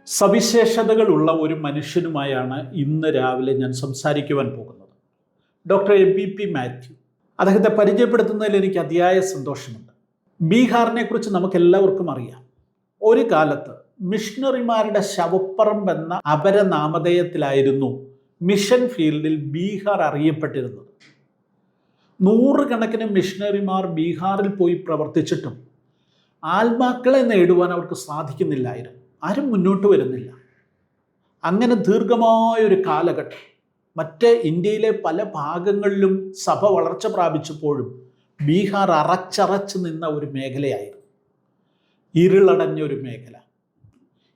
സവിശേഷതകളുള്ള ഒരു മനുഷ്യനുമായാണ് ഇന്ന് രാവിലെ ഞാൻ സംസാരിക്കുവാൻ പോകുന്നത്. ഡോക്ടർ എ.ബി.പി. മാത്യു. അദ്ദേഹത്തെ പരിചയപ്പെടുത്തുന്നതിൽ എനിക്ക് അതിയായ സന്തോഷമുണ്ട്. ബീഹാറിനെ കുറിച്ച് നമുക്കെല്ലാവർക്കും അറിയാം. ഒരു കാലത്ത് മിഷണറിമാരുടെ ശവപ്പറമ്പ് എന്ന അപരനാമധേയത്തിലായിരുന്നു മിഷൻ ഫീൽഡിൽ ബീഹാർ അറിയപ്പെട്ടിരുന്നത്. നൂറുകണക്കിന് മിഷണറിമാർ ബീഹാറിൽ പോയി പ്രവർത്തിച്ചിട്ടും ആത്മാക്കളെ നേടുവാൻ അവർക്ക് സാധിക്കുന്നില്ലായിരുന്നു. ആരും മുന്നോട്ട് വരുന്നില്ല. അങ്ങനെ ദീർഘമായൊരു കാലഘട്ടം മറ്റ് ഇന്ത്യയിലെ പല ഭാഗങ്ങളിലും സഭ വളർച്ച പ്രാപിച്ചപ്പോഴും ബീഹാർ അറച്ചറച്ച് നിന്ന ഒരു മേഖലയായിരുന്നു. ഇരുളടഞ്ഞൊരു മേഖല.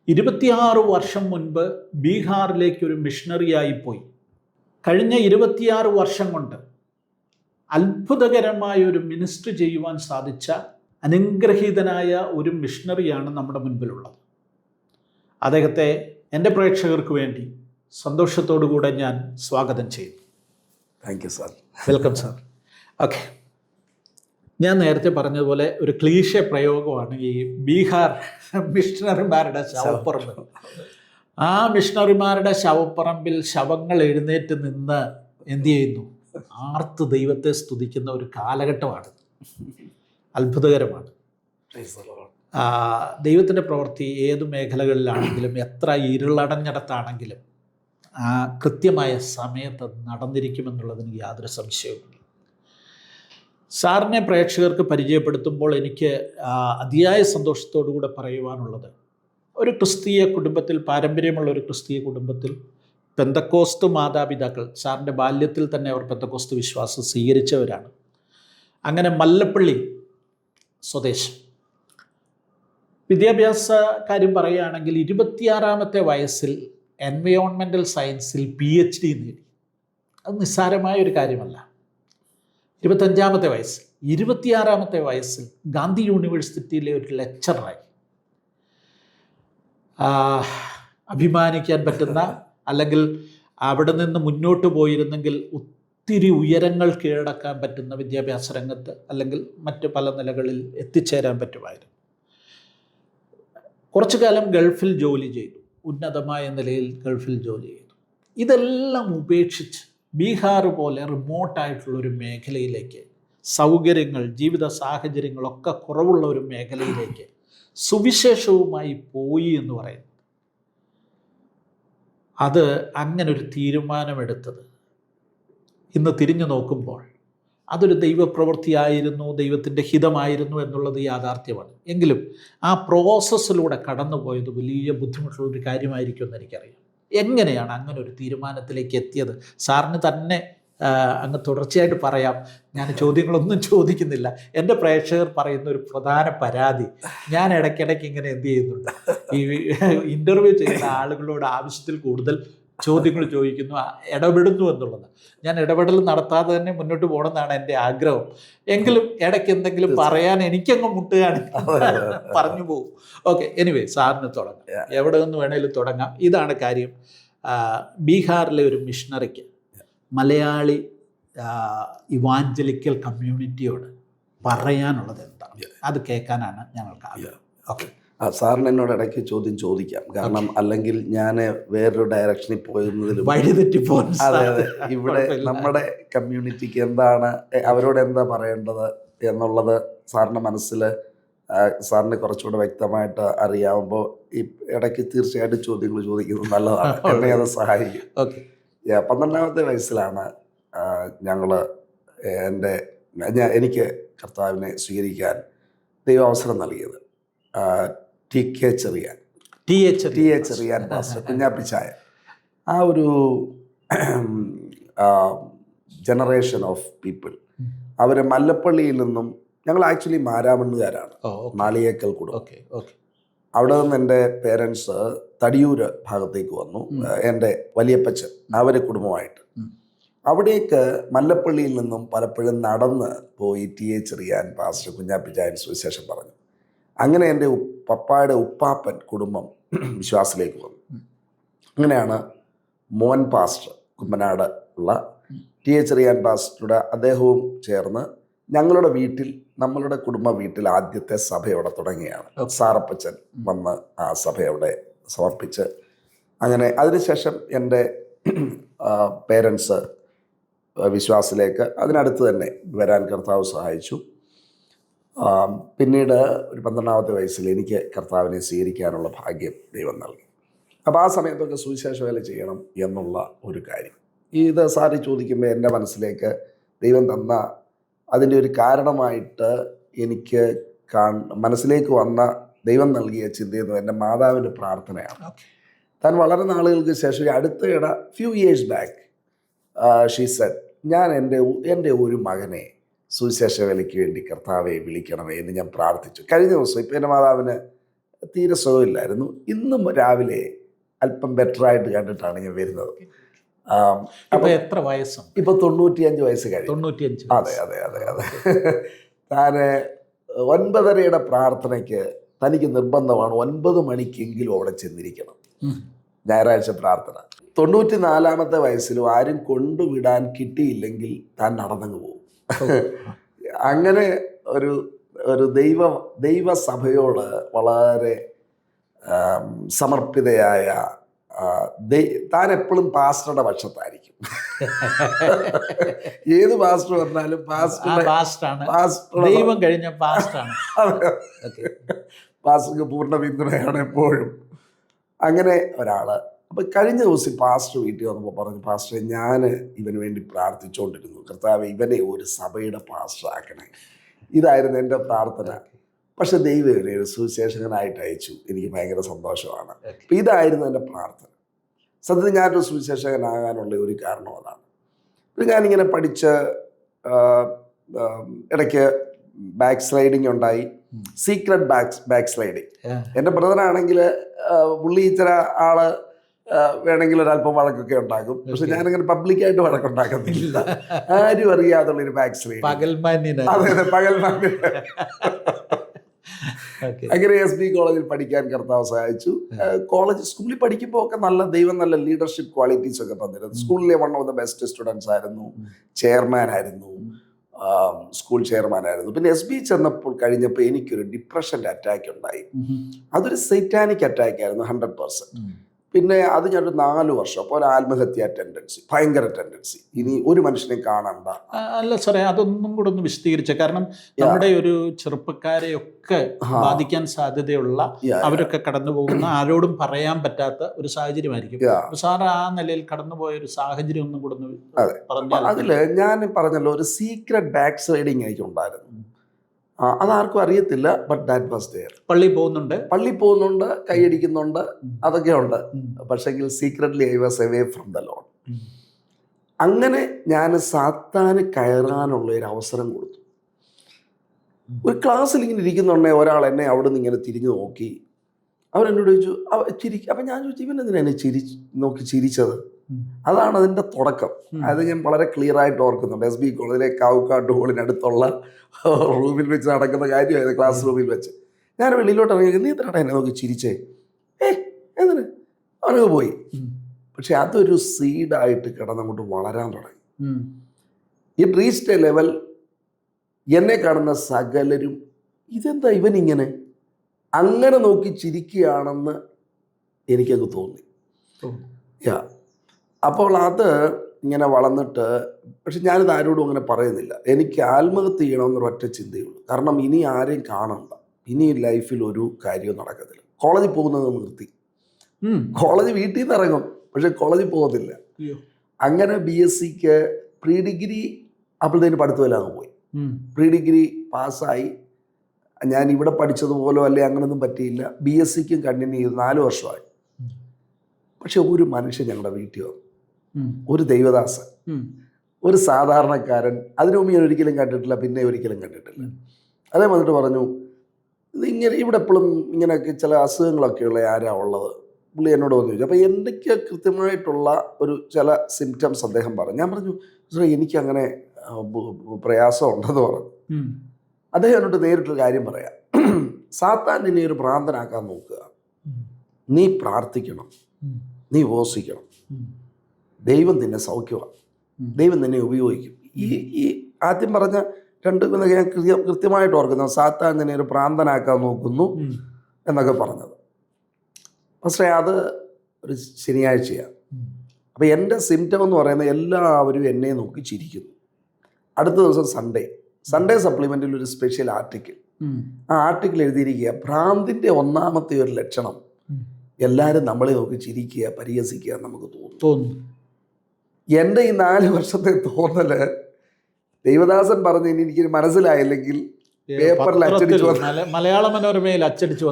26 വർഷം മുൻപ് ബീഹാറിലേക്ക് ഒരു മിഷണറിയായി പോയി. കഴിഞ്ഞ 26 വർഷം കൊണ്ട് അത്ഭുതകരമായ ഒരു മിനിസ്ട്രി ചെയ്യുവാൻ സാധിച്ച അനുഗ്രഹീതനായ ഒരു മിഷണറിയാണ് നമ്മുടെ മുൻപിലുള്ളത്. അദ്ദേഹത്തെ എൻ്റെ പ്രേക്ഷകർക്ക് വേണ്ടി സന്തോഷത്തോടുകൂടെ ഞാൻ സ്വാഗതം ചെയ്യുന്നു. Thank you sir. Welcome sir. Okay, ഞാൻ നേരത്തെ പറഞ്ഞതുപോലെ ഒരു ക്ലീശ പ്രയോഗമാണ് ഈ ബീഹാർ മിഷണറിമാരുടെ ശവപ്പറമ്പ്. ആ മിഷണറിമാരുടെ ശവപ്പറമ്പിൽ ശവങ്ങൾ എഴുന്നേറ്റ് നിന്ന് എന്തു ചെയ്യുന്നു? ആർത്ത് ദൈവത്തെ സ്തുതിക്കുന്ന ഒരു കാലഘട്ടമാണ്. അത്ഭുതകരമാണ്. ദൈവത്തിൻ്റെ പ്രവൃത്തി ഏതു മേഖലകളിലാണെങ്കിലും എത്ര ഇരുളടഞ്ഞിടത്താണെങ്കിലും കൃത്യമായ സമയത്ത് നടന്നിരിക്കുമെന്നുള്ളതിന് യാതൊരു സംശയവുമില്ല. സാറിനെ പ്രേക്ഷകർക്ക് പരിചയപ്പെടുത്തുമ്പോൾ എനിക്ക് അതിയായ സന്തോഷത്തോടു കൂടെ പറയുവാനുള്ളത്, ഒരു ക്രിസ്തീയ കുടുംബത്തിൽ, പാരമ്പര്യമുള്ള ഒരു ക്രിസ്തീയ കുടുംബത്തിൽ പെന്തക്കോസ്ത് മാതാപിതാക്കൾ, സാറിൻ്റെ ബാല്യത്തിൽ തന്നെ അവർ പെന്തക്കോസ്ത് വിശ്വാസം സ്വീകരിച്ചവരാണ്. അങ്ങനെ മല്ലപ്പള്ളി സ്വദേശം. വിദ്യാഭ്യാസ കാര്യം പറയുകയാണെങ്കിൽ 26-ാമത്തെ വയസ്സിൽ എൻവയോൺമെൻറ്റൽ സയൻസിൽ PhD നേടി. അത് നിസ്സാരമായ ഒരു കാര്യമല്ല. 25-ാമത്തെ വയസ്സിൽ, 26-ാമത്തെ വയസ്സിൽ ഗാന്ധി യൂണിവേഴ്സിറ്റിയിലെ ഒരു ലെക്ചറായി. അഭിമാനിക്കാൻ പറ്റുന്ന, അല്ലെങ്കിൽ അവിടെ നിന്ന് മുന്നോട്ട് പോയിരുന്നെങ്കിൽ ഒത്തിരി ഉയരങ്ങൾ കീഴടക്കാൻ പറ്റുന്ന വിദ്യാഭ്യാസ രംഗത്ത് അല്ലെങ്കിൽ മറ്റ് പല നിലകളിൽ എത്തിച്ചേരാൻ പറ്റുമായിരുന്നു. കുറച്ചു കാലം ഗൾഫിൽ ജോലി ചെയ്തു, ഉന്നതമായ നിലയിൽ ഗൾഫിൽ ജോലി ചെയ്തു. ഇതെല്ലാം ഉപേക്ഷിച്ച് ബീഹാർ പോലെ റിമോട്ടായിട്ടുള്ളൊരു മേഖലയിലേക്ക്, സൗകര്യങ്ങൾ, ജീവിത സാഹചര്യങ്ങളൊക്കെ കുറവുള്ള ഒരു മേഖലയിലേക്ക് സുവിശേഷവുമായി പോയി എന്ന് പറയുന്നത്, അത് അങ്ങനൊരു തീരുമാനമെടുത്തത് ഇന്ന് തിരിഞ്ഞു നോക്കുമ്പോൾ അതൊരു ദൈവപ്രവൃത്തിയായിരുന്നു, ദൈവത്തിൻ്റെ ഹിതമായിരുന്നു എന്നുള്ളത് യാഥാർത്ഥ്യമാണ്. എങ്കിലും ആ പ്രോസസ്സിലൂടെ കടന്നുപോയത് വലിയ ബുദ്ധിമുട്ടുള്ളൊരു കാര്യമായിരിക്കുമെന്ന് എനിക്കറിയാം. എങ്ങനെയാണ് അങ്ങനെ ഒരു തീരുമാനത്തിലേക്ക് എത്തിയത്? സാറിന് തന്നെ അങ്ങ് തുടർച്ചയായിട്ട് പറയാം. ഞാൻ ചോദ്യങ്ങളൊന്നും ചോദിക്കുന്നില്ല. എൻ്റെ പ്രേക്ഷകർ പറയുന്ന ഒരു പ്രധാന പരാതി, ഞാൻ ഇടയ്ക്കിടയ്ക്ക് ഇങ്ങനെ എന്ത് ചെയ്യുന്നുണ്ട്, ഈ ഇൻ്റർവ്യൂ ചെയ്യുന്ന ആളുകളോട് ആവശ്യത്തിൽ കൂടുതൽ ചോദ്യങ്ങൾ ചോദിക്കുന്നു, ഇടപെടുന്നു എന്നുള്ളത്. ഞാൻ ഇടപെടൽ നടത്താതെ തന്നെ മുന്നോട്ട് പോകണമെന്നാണ് എൻ്റെ ആഗ്രഹം. എങ്കിലും ഇടയ്ക്ക് എന്തെങ്കിലും പറയാൻ എനിക്കങ്ങ് മുട്ടുകയാണെങ്കിൽ പറഞ്ഞു പോകും. ഓക്കെ, എനിവേ സാറിന് തുടങ്ങാം. എവിടെ നിന്ന് വേണേലും തുടങ്ങാം. ഇതാണ് കാര്യം. ബീഹാറിലെ ഒരു മിഷണറിക്ക് മലയാളി ഇവാഞ്ചലിക്കൽ കമ്മ്യൂണിറ്റിയോട് പറയാനുള്ളത് എന്താണ്? അത് കേൾക്കാനാണ് ഞങ്ങൾക്ക് ആഗ്രഹം. ഓക്കെ, സാറിന് എന്നോട് ഇടയ്ക്ക് ചോദ്യം ചോദിക്കാം. കാരണം അല്ലെങ്കിൽ ഞാൻ വേറൊരു ഡയറക്ഷനിൽ പോയിരുന്നതിൽ വഴിതെറ്റിപ്പോകും. അതെ അതെ, ഇവിടെ നമ്മുടെ കമ്മ്യൂണിറ്റിക്ക് എന്താണ്, അവരോട് എന്താ പറയേണ്ടത് എന്നുള്ളത് സാറിൻ്റെ മനസ്സിൽ, സാറിന് കുറച്ചുകൂടെ വ്യക്തമായിട്ട് അറിയാവുമ്പോൾ ഈ ഇടയ്ക്ക് തീർച്ചയായിട്ടും ചോദ്യങ്ങൾ ചോദിക്കുന്നത് നല്ലതാണ്. എന്നെ അത് സഹായിക്കും. ഓക്കെ, 12-ാമത്തെ വയസ്സിലാണ് എനിക്ക് കർത്താവിനെ സ്വീകരിക്കാൻ ദൈവം അവസരം നൽകിയത്. ടി എ ചെറിയാൻ പാസ്റ്റർ, കുഞ്ഞാപ്പിച്ചായ, ആ ഒരു ജനറേഷൻ ഓഫ് പീപ്പിൾ, അവർ മല്ലപ്പള്ളിയിൽ നിന്നും, ഞങ്ങൾ ആക്ച്വലി മാരാമണ്ണുകാരാണ്, മാളിയേക്കൽ കുടുംബം. അവിടെ നിന്ന് എൻ്റെ പേരൻസ് തടിയൂർ ഭാഗത്തേക്ക് വന്നു. എൻ്റെ വലിയപ്പച്ചൻ, അവരെ കുടുംബമായിട്ട് അവിടേക്ക് മല്ലപ്പള്ളിയിൽ നിന്നും പലപ്പോഴും നടന്ന് പോയി ടി എ ചെറിയാൻ പാസ്റ്റർ കുഞ്ഞാപ്പിച്ചായൻ സുവിശേഷം പറഞ്ഞു. അങ്ങനെ എൻ്റെ പപ്പായുടെ ഉപ്പാപ്പൻ കുടുംബം വിശ്വാസത്തിലേക്ക് വന്നു. അങ്ങനെയാണ് മോൻ പാസ്റ്റർ, കുമ്പനാട് ഉള്ള ടി എ ചെറിയാൻ പാസ്റ്ററുടെ അദ്ദേഹവും ചേർന്ന് ഞങ്ങളുടെ വീട്ടിൽ, നമ്മളുടെ കുടുംബ വീട്ടിൽ ആദ്യത്തെ സഭ അവിടെ തുടങ്ങിയാണ്. സാറപ്പച്ചൻ വന്ന് ആ സഭ അവിടെ സമർപ്പിച്ച് അങ്ങനെ അതിനുശേഷം എൻ്റെ പേരൻസ് വിശ്വാസത്തിലേക്ക് അതിനടുത്ത് തന്നെ വരാൻ കർത്താവ് സഹായിച്ചു. പിന്നീട് ഒരു 12ാമത്തെ വയസ്സിൽ എനിക്ക് കർത്താവിനെ സ്വീകരിക്കാനുള്ള ഭാഗ്യം ദൈവം നൽകി. അപ്പോൾ ആ സമയത്തൊക്കെ സുവിശേഷ വേല ചെയ്യണം എന്നുള്ള ഒരു കാര്യം ഇത് സാറി ചോദിക്കുമ്പോൾ എൻ്റെ മനസ്സിലേക്ക് ദൈവം തന്ന അതിൻ്റെ ഒരു കാരണമായിട്ട് എനിക്ക് മനസ്സിലേക്ക് വന്ന ദൈവം നൽകിയ ചിന്തയെന്ന് എൻ്റെ മാതാവിൻ്റെ പ്രാർത്ഥനയാണ്. താൻ വളരെ നാളുകൾക്ക് ശേഷം അടുത്തിട few years back she said, ഞാൻ എൻ്റെ ഒരു മകനെ സുവിശേഷ വേലയ്ക്ക് വേണ്ടി കർത്താവെ വിളിക്കണമേ എന്ന് ഞാൻ പ്രാർത്ഥിച്ചു. കഴിഞ്ഞ ദിവസം ഇപ്പോൾ എൻ്റെ മാതാവിന് തീരെ സുഖമില്ലായിരുന്നു. ഇന്നും രാവിലെ അല്പം ബെറ്ററായിട്ട് കണ്ടിട്ടാണ് ഞാൻ വരുന്നത്. അപ്പോൾ എത്ര വയസ്സുണ്ട്? ഇപ്പോൾ 95 വയസ്സ് കഴിഞ്ഞു. 95. അതെ അതെ അതെ അതെ. താൻ 9:30 പ്രാർത്ഥനയ്ക്ക് തനിക്ക് നിർബന്ധമാണ് 9 മണിക്കെങ്കിലും അവിടെ ചെന്നിരിക്കണം. ഞായറാഴ്ച പ്രാർത്ഥന. 94ാമത്തെ വയസ്സിലും ആരും കൊണ്ടുവിടാൻ കിട്ടിയില്ലെങ്കിൽ താൻ നടന്നങ്ങ് പോകും. അങ്ങനെ ഒരു ദൈവസഭയോട് വളരെ സമർപ്പിതയായ താൻ എപ്പോഴും പാസ്റ്ററുടെ പക്ഷത്തായിരിക്കും. ഏത് പാസ്റ്റർ വന്നാലും ദൈവം കഴിഞ്ഞ പാസ്റ്റർക്ക് പൂർണ്ണ പിന്തുണയാണ് എപ്പോഴും. അങ്ങനെ ഒരാള്. അപ്പം കഴിഞ്ഞ ദിവസം പാസ്റ്റർ വീട്ടിൽ വന്നപ്പോൾ പറഞ്ഞു, പാസ്റ്ററെ ഞാൻ ഇവന് വേണ്ടി പ്രാർത്ഥിച്ചുകൊണ്ടിരുന്നു, കർത്താവ് ഇവനെ ഒരു സഭയുടെ പാസ്റ്റർ ആക്കണേ. ഇതായിരുന്നു എൻ്റെ പ്രാർത്ഥന. പക്ഷെ ദൈവം ഇവനെ ഒരു സുവിശേഷകനായിട്ട് അയച്ചു. എനിക്ക് ഭയങ്കര സന്തോഷമാണ്. അപ്പം ഇതായിരുന്നു എൻ്റെ പ്രാർത്ഥന. സത്യത്തിൽ ഞാനൊരു സുവിശേഷകനാകാനുള്ള ഒരു കാരണം അതാണ്. ഞാനിങ്ങനെ പഠിച്ച് ഇടയ്ക്ക് ബാക്ക് സ്ലൈഡിങ് ഉണ്ടായി. Secret back sliding. എൻ്റെ ബ്രദറാണെങ്കിൽ പുള്ളി ഇച്ചിരി ആള് വേണമെങ്കിൽ ഒരല്പം വഴക്കൊക്കെ ഉണ്ടാക്കും. പക്ഷെ ഞാനങ്ങനെ പബ്ലിക്കായിട്ട് വഴക്കുണ്ടാക്കുന്നില്ല. ആരും അറിയാതുള്ളൊരു ബാക്ക് സ്ലൈഡ്. അതെ, പകൽമാന്യൻ. അങ്ങനെ SB കോളേജിൽ പഠിക്കാൻ കർത്താവ് സഹായിച്ചു. സ്കൂളിൽ പഠിക്കുമ്പോൾ ഒക്കെ ദൈവം നല്ല ലീഡർഷിപ്പ് ക്വാളിറ്റീസ് ഒക്കെ തന്നിരുന്നു. സ്കൂളിലെ one of the best students ആയിരുന്നു, ചെയർമാൻ ആയിരുന്നു, സ്കൂൾ ചെയർമാൻ ആയിരുന്നു. പിന്നെ SB ചെന്നപ്പോൾ കഴിഞ്ഞപ്പോൾ എനിക്കൊരു ഡിപ്രഷൻ്റെ അറ്റാക്ക് ഉണ്ടായി. അതൊരു സൈറ്റാനിക് അറ്റാക്ക് ആയിരുന്നു 100%. പിന്നെ അത് ഞാനൊരു 4 വർഷം അപ്പോൾ ആത്മഹത്യ ടെൻഡൻസി, ഭയങ്കര ടെൻഡൻസി, ഇനി ഒരു മനുഷ്യനെ കാണണ്ട. അല്ല സാറേ, അതൊന്നും കൂടെ ഒന്ന് വിശദീകരിച്ച. കാരണം നമ്മുടെ ഒരു ചെറുപ്പക്കാരെയൊക്കെ ബാധിക്കാൻ സാധ്യതയുള്ള, അവരൊക്കെ കടന്നു പോകുന്ന, ആരോടും പറയാൻ പറ്റാത്ത ഒരു സാഹചര്യമായിരിക്കും. സാർ ആ നിലയിൽ കടന്നുപോയ ഒരു സാഹചര്യം ഒന്നും കൂടെ പറഞ്ഞാൽ. അതില് ഞാൻ പറഞ്ഞല്ലോ, ഒരു സീക്രട്ട് ബാക്ക് സ്ലൈഡിങ് എനിക്ക് ഉണ്ടായിരുന്നു. അതാർക്കും അറിയത്തില്ല. But that was there. പള്ളി പോകുന്നുണ്ട്, കൈയടിക്കുന്നുണ്ട്, അതൊക്കെ ഉണ്ട്. പക്ഷെങ്കിൽ secretly I was away from the Lord. അങ്ങനെ ഞാൻ സാത്താന് കയറാനുള്ള ഒരു അവസരം കൊടുത്തു. ഒരു ക്ലാസ്സിൽ ഇങ്ങനെ ഇരിക്കുന്നുണ്ടേ ഒരാൾ എന്നെ അവിടെ നിന്ന് ഇങ്ങനെ തിരിഞ്ഞു നോക്കി. അവരെന്നോട് ചോദിച്ചു അപ്പം ഞാൻ ചോദിച്ചു, ഇവനെന്തിനാ എന്നെ നോക്കി ചിരിച്ചത്? അതാണ് അതിൻ്റെ തുടക്കം. അത് ഞാൻ വളരെ ക്ലിയർ ആയിട്ട് ഓർക്കുന്നുണ്ട്. SB കോളേജിലെ കാവുക്കാട്ട് ഹോളിനടുത്തുള്ള റൂമിൽ വെച്ച് നടക്കുന്ന കാര്യമായിരുന്നു. ക്ലാസ് റൂമിൽ വെച്ച് ഞാൻ വെളിയിലോട്ട് ഇറങ്ങി, നീ എത്രടാ എന്നെ നോക്കി ചിരിച്ചേ? എന്തിന്? അവനൊക്കെ പോയി. പക്ഷെ അതൊരു സീഡായിട്ട് കിടന്നങ്ങോട്ട് വളരാൻ തുടങ്ങി. ഇറ്റ് റീച്ച്ഡ് എ ലെവൽ, എന്നെ കാണുന്ന സകലരും ഇതെന്താ ഇവനിങ്ങനെ അങ്ങനെ നോക്കി ചിരിക്കുകയാണെന്ന് എനിക്കത് തോന്നി. അപ്പോൾ അത് ഇങ്ങനെ വളർന്നിട്ട്, പക്ഷെ ഞാനിത് ആരോടും അങ്ങനെ പറയുന്നില്ല. എനിക്ക് ആത്മഹത്യ ചെയ്യണമെന്നൊരു ഒറ്റ ചിന്തയുള്ളൂ. കാരണം ഇനി ആരെയും കാണണ്ട, ഇനി ലൈഫിൽ ഒരു കാര്യവും നടക്കത്തില്ല. കോളേജിൽ പോകുന്നത് നിർത്തി. കോളേജ് വീട്ടിൽ നിന്ന് ഇറങ്ങും, പക്ഷെ കോളേജിൽ പോകുന്നില്ല. അങ്ങനെ BScക്ക് പ്രീ ഡിഗ്രി അപ്പോഴത്തേന് പഠിത്തമെല്ലാം അങ്ങ് പോയി. പ്രീ ഡിഗ്രി പാസ്സായി. ഞാൻ ഇവിടെ പഠിച്ചതുപോലെ അല്ലെ അങ്ങനൊന്നും പറ്റിയില്ല. BScക്കും കണ്ടിന്യൂ ചെയ്ത് 4 വർഷമായി. പക്ഷെ ഒരു മനുഷ്യൻ ഞങ്ങളുടെ വീട്ടിൽ വന്നു, ഒരു ദൈവദാസൻ, ഒരു സാധാരണക്കാരൻ. അതിനു മുമ്പ് ഞാൻ ഒരിക്കലും കണ്ടിട്ടില്ല, പിന്നെ ഒരിക്കലും കണ്ടിട്ടില്ല. അതേ വന്നിട്ട് പറഞ്ഞു, ഇതിങ്ങനെ ഇവിടെ എപ്പോഴും ഇങ്ങനെയൊക്കെ ചില അസുഖങ്ങളൊക്കെയുള്ള ആരാ ഉള്ളത്? പുള്ളി എന്നോട് വന്നു ചോദിച്ചു. അപ്പോൾ എന്തൊക്കെ കൃത്യമായിട്ടുള്ള ഒരു ചില സിംറ്റംസ് അദ്ദേഹം പറഞ്ഞു. ഞാൻ പറഞ്ഞു, എനിക്കങ്ങനെ പ്രയാസം ഉണ്ടെന്ന് പറഞ്ഞു. അദ്ദേഹം എന്നോട് നേരിട്ടൊരു കാര്യം പറയാം, സാത്താൻ നിന്നെ ഒരു ഭ്രാന്തനാക്കാൻ നോക്കുക, നീ പ്രാർത്ഥിക്കണം, നീ ഉപവസിക്കണം, ദൈവം നിന്നെ സൗഖ്യമാണ്, ദൈവം നിന്നെ ഉപയോഗിക്കും. ഈ ആദ്യം പറഞ്ഞ 2 ഞാൻ കൃത്യമായിട്ട് ഓർക്കുന്നു. സാത്താൻ നിന്നെ ഒരു ഭ്രാന്തനാക്കാൻ നോക്കുന്നു എന്നൊക്കെ പറഞ്ഞത്. പക്ഷേ അത് ഒരു ശനിയാഴ്ചയാണ്. അപ്പോൾ എൻ്റെ സിംറ്റം എന്ന് പറയുന്നത് എല്ലാവരും എന്നെ നോക്കി ചിരിക്കുന്നു. അടുത്ത ദിവസം സൺഡേ സപ്ലിമെൻറ്റിൽ ഒരു സ്പെഷ്യൽ ആർട്ടിക്കിൾ. ആ ആർട്ടിക്കിൾ എഴുതിയിരിക്കുക, ഭ്രാന്തിൻ്റെ ഒന്നാമത്തെ ഒരു ലക്ഷണം എല്ലാവരും നമ്മളെ നോക്കി ചിരിക്കുക, പരിഹസിക്കുക നമുക്ക് തോന്നുന്നു. എൻ്റെ ഈ 4 വർഷത്തെ തോന്നല് ദൈവദാസൻ പറഞ്ഞു എനിക്കൊരു മനസ്സിലായില്ലെങ്കിൽ പേപ്പറിൽ അച്ചടിച്ചു മലയാള മനോരമയിൽ അച്ചടിച്ചു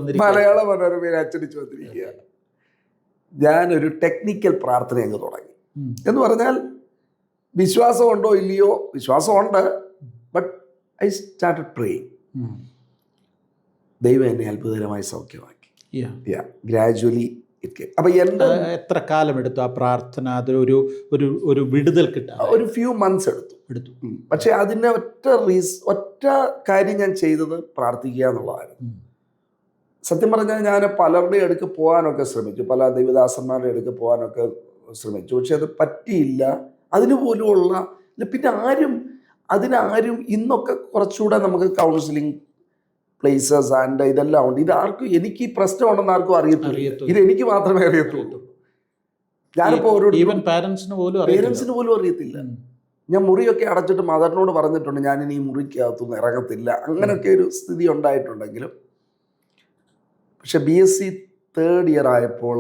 വന്നിരിക്കുക. ഞാനൊരു ടെക്നിക്കൽ പ്രാർത്ഥന അങ്ങ് തുടങ്ങി. എന്ന് പറഞ്ഞാൽ വിശ്വാസമുണ്ടോ ഇല്ലയോ, വിശ്വാസമുണ്ട്, ബട്ട് ഐ സ്റ്റാർട്ടഡ് പ്രേയിങ്. ദൈവം എന്നെ അത്ഭുതകരമായി സൗഖ്യമാക്കി. ഗ്രാജുവലി അപ്പൊ എത്ര കാലം എടുത്തു ആ പ്രാർത്ഥന? അതൊരു ഒരു വിടുതൽ കിട്ടാൻ ഒരു ഫ്യൂ മന്ത്സ് എടുത്തു. പക്ഷെ അതിന് ഒറ്റ കാര്യം ഞാൻ ചെയ്തത് പ്രാർത്ഥിക്കുക എന്നുള്ളതായിരുന്നു. സത്യം പറഞ്ഞാൽ ഞാൻ പലരുടെ അടുക്ക് പോകാനൊക്കെ ശ്രമിച്ചു, പല ദൈവദാസന്മാരുടെ അടുക്ക് പോകാനൊക്കെ ശ്രമിച്ചു. പക്ഷെ അത് പറ്റിയില്ല. അതിന് പോലുമുള്ള പിന്നെ അതിനാരും ഇന്നൊക്കെ കുറച്ചുകൂടെ നമുക്ക് കൗൺസിലിംഗ് പ്ലേസസ് ആൻഡ് ഇതെല്ലാം ഉണ്ട്. ഇതാർക്കും എനിക്ക് ഈ പ്രശ്നമുണ്ടെന്ന് ആർക്കും അറിയത്തില്ല. ഇത് എനിക്ക് മാത്രമേ അറിയത്തുള്ളൂ. ഞാനിപ്പോൾ പേരൻസിന് പോലും അറിയത്തില്ല. ഞാൻ മുറിയൊക്കെ അടച്ചിട്ട് മദറിനോട് പറഞ്ഞിട്ടുണ്ട് ഞാനിനി ഈ മുറിക്കകത്തൊന്നും ഇറങ്ങത്തില്ല. അങ്ങനെയൊക്കെ ഒരു സ്ഥിതി ഉണ്ടായിട്ടുണ്ടെങ്കിലും പക്ഷെ BSc 3rd year ആയപ്പോൾ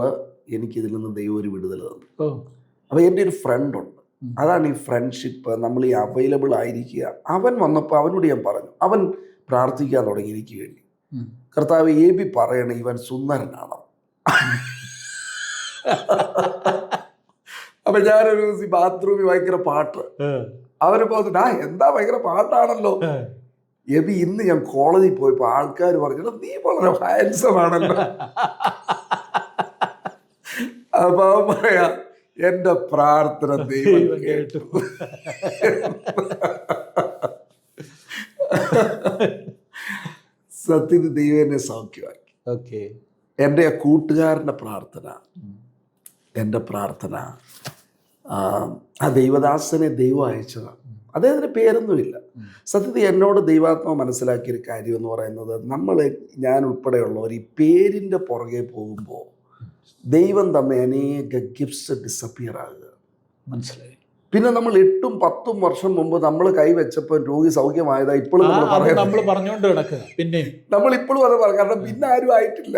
എനിക്കിതിൽ നിന്ന് ദൈവം ഒരു വിടുതൽ തന്നു. അപ്പോൾ എൻ്റെ ഒരു ഫ്രണ്ടുണ്ട്, അതാണ് ഈ ഫ്രണ്ട്ഷിപ്പ്. നമ്മൾ ഈ അവൈലബിൾ ആയിരിക്കുക. അവൻ വന്നപ്പോൾ അവനോട് ഞാൻ പറഞ്ഞു, അവൻ പ്രാർത്ഥിക്കാൻ തുടങ്ങി എനിക്ക് വേണ്ടി. കർത്താവ് AB പറയണ ഇവൻ സുന്ദരനാണ്. അപ്പൊ ഞാനൊരു ബാത്റൂമിൽ ഭയങ്കര പാട്ട്, അവര് പറഞ്ഞിട്ട് എന്താ ഭയങ്കര പാട്ടാണല്ലോ. എബി ഇന്ന് ഞാൻ കോളേജിൽ പോയപ്പോ ആൾക്കാർ പറഞ്ഞു നീ വളരെ ഹാൻസം ആണല്ലോ. അപ്പൊ പറയാ എന്റെ പ്രാർത്ഥന ദൈവം കേട്ടു. സത്യത്തിൽ ദൈവം എന്നെ സൗഖ്യമാക്കി. എൻ്റെ കൂട്ടുകാരൻ്റെ പ്രാർത്ഥന, എൻ്റെ പ്രാർത്ഥന, ആ ദൈവദാസനെ ദൈവം അയച്ചതാണ്. അദ്ദേഹത്തിന് പേരൊന്നുമില്ല. സത്യത്തിൽ എന്നോട് ദൈവാത്മാവ് മനസ്സിലാക്കിയൊരു കാര്യം എന്ന് പറയുന്നത്, ഞാൻ ഉൾപ്പെടെയുള്ളവർ ഈ പേരിൻ്റെ പുറകെ പോകുമ്പോൾ ദൈവം തന്ന അനേക ഗിഫ്റ്റ്സ് ഡിസപ്പിയർ ആകുക. മനസ്സിലായി. പിന്നെ നമ്മൾ 8 ഉം 10 വർഷം മുമ്പ് നമ്മൾ കൈവച്ചപ്പോൾ രോഗി സൗഖ്യമായതാ ഇപ്പോഴും നമ്മൾ പറഞ്ഞുകൊണ്ട് കിടക്കുക. പിന്നെ നമ്മൾ ഇപ്പോഴും അത് പറയാം, കാരണം പിന്നെ ആരും ആയിട്ടില്ല.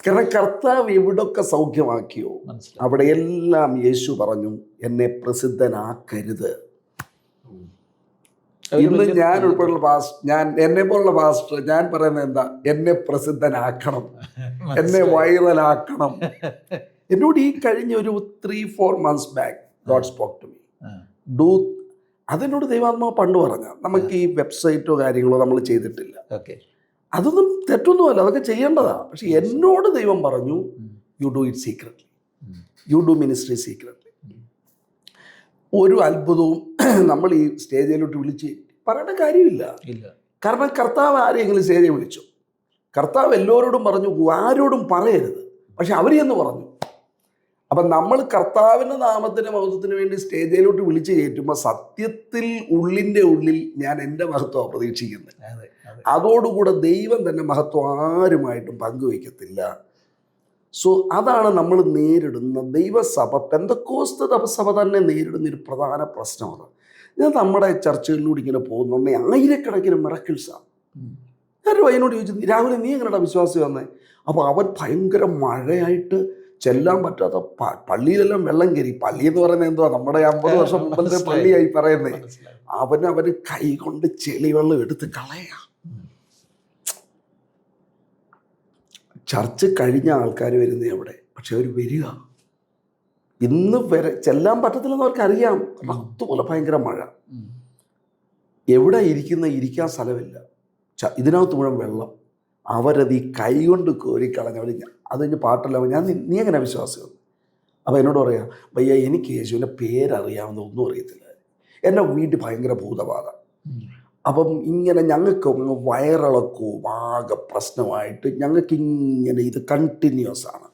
കാരണം കർത്താവ് എവിടൊക്കെ സൗഖ്യമാക്കിയോ അവിടെയെല്ലാം യേശു പറഞ്ഞു എന്നെ പ്രസിദ്ധനാക്കരുത്. ഇന്ന് ഞാൻ ഉൾപ്പെടെയുള്ള എന്നെ പോലുള്ള പാസ്റ്റർ ഞാൻ പറയുന്നത് എന്താ, എന്നെ പ്രസിദ്ധനാക്കണം, എന്നെ വൈറലാക്കണം. എന്നോട് ഈ കഴിഞ്ഞ ഒരു 3-4 months back God spoke to me. അതെന്നോട് ദൈവാത്മാവ് പണ്ട് പറഞ്ഞ, നമുക്ക് ഈ വെബ്സൈറ്റോ കാര്യങ്ങളോ നമ്മൾ ചെയ്തിട്ടില്ല. അതൊന്നും തെറ്റൊന്നുമല്ല, അതൊക്കെ ചെയ്യേണ്ടതാണ്. പക്ഷെ എന്നോട് ദൈവം പറഞ്ഞു you do it secretly, you do ministry secretly. ഒരു അത്ഭുതവും നമ്മൾ ഈ സ്റ്റേജിലോട്ട് വിളിച്ച് പറയേണ്ട കാര്യമില്ല. കാരണം കർത്താവ് ആരെങ്കിലും സ്റ്റേജിൽ വിളിച്ചു, കർത്താവ് എല്ലാവരോടും പറഞ്ഞു ആരോടും പറയരുത്, പക്ഷെ അവരെന്ന് പറഞ്ഞു. അപ്പം നമ്മൾ കർത്താവിൻ്റെ നാമത്തിൻ്റെ മഹത്വത്തിന് വേണ്ടി സ്റ്റേജിലോട്ട് വിളിച്ച് കയറ്റുമ്പോൾ സത്യത്തിൽ ഉള്ളിൻ്റെ ഉള്ളിൽ ഞാൻ എൻ്റെ മഹത്വമാണ് പ്രതീക്ഷിക്കുന്നത്. അതോടുകൂടെ ദൈവം തന്നെ മഹത്വം ആരുമായിട്ടും പങ്കുവയ്ക്കത്തില്ല. സോ അതാണ് നമ്മൾ നേരിടുന്ന ദൈവസഭ, പെന്തക്കോസ്ത് സഭ തന്നെ നേരിടുന്ന ഒരു പ്രധാന പ്രശ്നമാണ്. ഞാൻ നമ്മുടെ ചർച്ചകളിലൂടെ ഇങ്ങനെ പോകുന്നുണ്ടെങ്കിൽ ആയിരക്കണക്കിന് മിറക്കിൾസാണ്. ഞാനൊരു പയ്യനോട് ചോദിച്ചു, രാവിലെ നീ എങ്ങനെയാ വിശ്വാസി വന്നേ? അപ്പോൾ അവൻ ഭയങ്കര മഴയായിട്ട് ചെല്ലാൻ പറ്റാത്ത പള്ളിയിലെല്ലാം വെള്ളം കയറി. പള്ളി എന്ന് പറയുന്നത് എന്തുവാ, നമ്മുടെ 50 വർഷം മുമ്പത്തെ പള്ളിയായി പറയുന്നേ. അവന് കൈ കൊണ്ട് ചെളിവെള്ളം എടുത്ത് കളയാ. ചർച്ച് കഴിഞ്ഞ ആൾക്കാർ വരുന്നേ അവിടെ, പക്ഷെ അവർ വരിക. ഇന്ന് വരെ ചെല്ലാൻ പറ്റത്തില്ലെന്ന് അവർക്കറിയാം. അതുപോലെ ഭയങ്കര മഴ, എവിടെ ഇരിക്കാൻ സ്ഥലമില്ല, ഇതിനകത്ത് മുഴുവൻ വെള്ളം. അവരത് ഈ കൈ കൊണ്ട് കോരിക്കളഞ്ഞവർ. അത് കഴിഞ്ഞ് പാട്ടല്ല, നീ എങ്ങനെ വിശ്വാസം? അപ്പോൾ എന്നോട് പറയാം, ഭയ്യ എനിക്ക് യേശുവിൻ്റെ പേരറിയാവുന്ന ഒന്നും അറിയത്തില്ല, എൻ്റെ വീട്ടിൽ ഭയങ്കര ഭൂതബാധ. അപ്പം ഇങ്ങനെ ഞങ്ങൾക്ക് വയറിളക്കവും ആകെ പ്രശ്നമായിട്ട് ഞങ്ങൾക്ക് ഇങ്ങനെ ഇത് കണ്ടിന്യൂസ് ആണ്.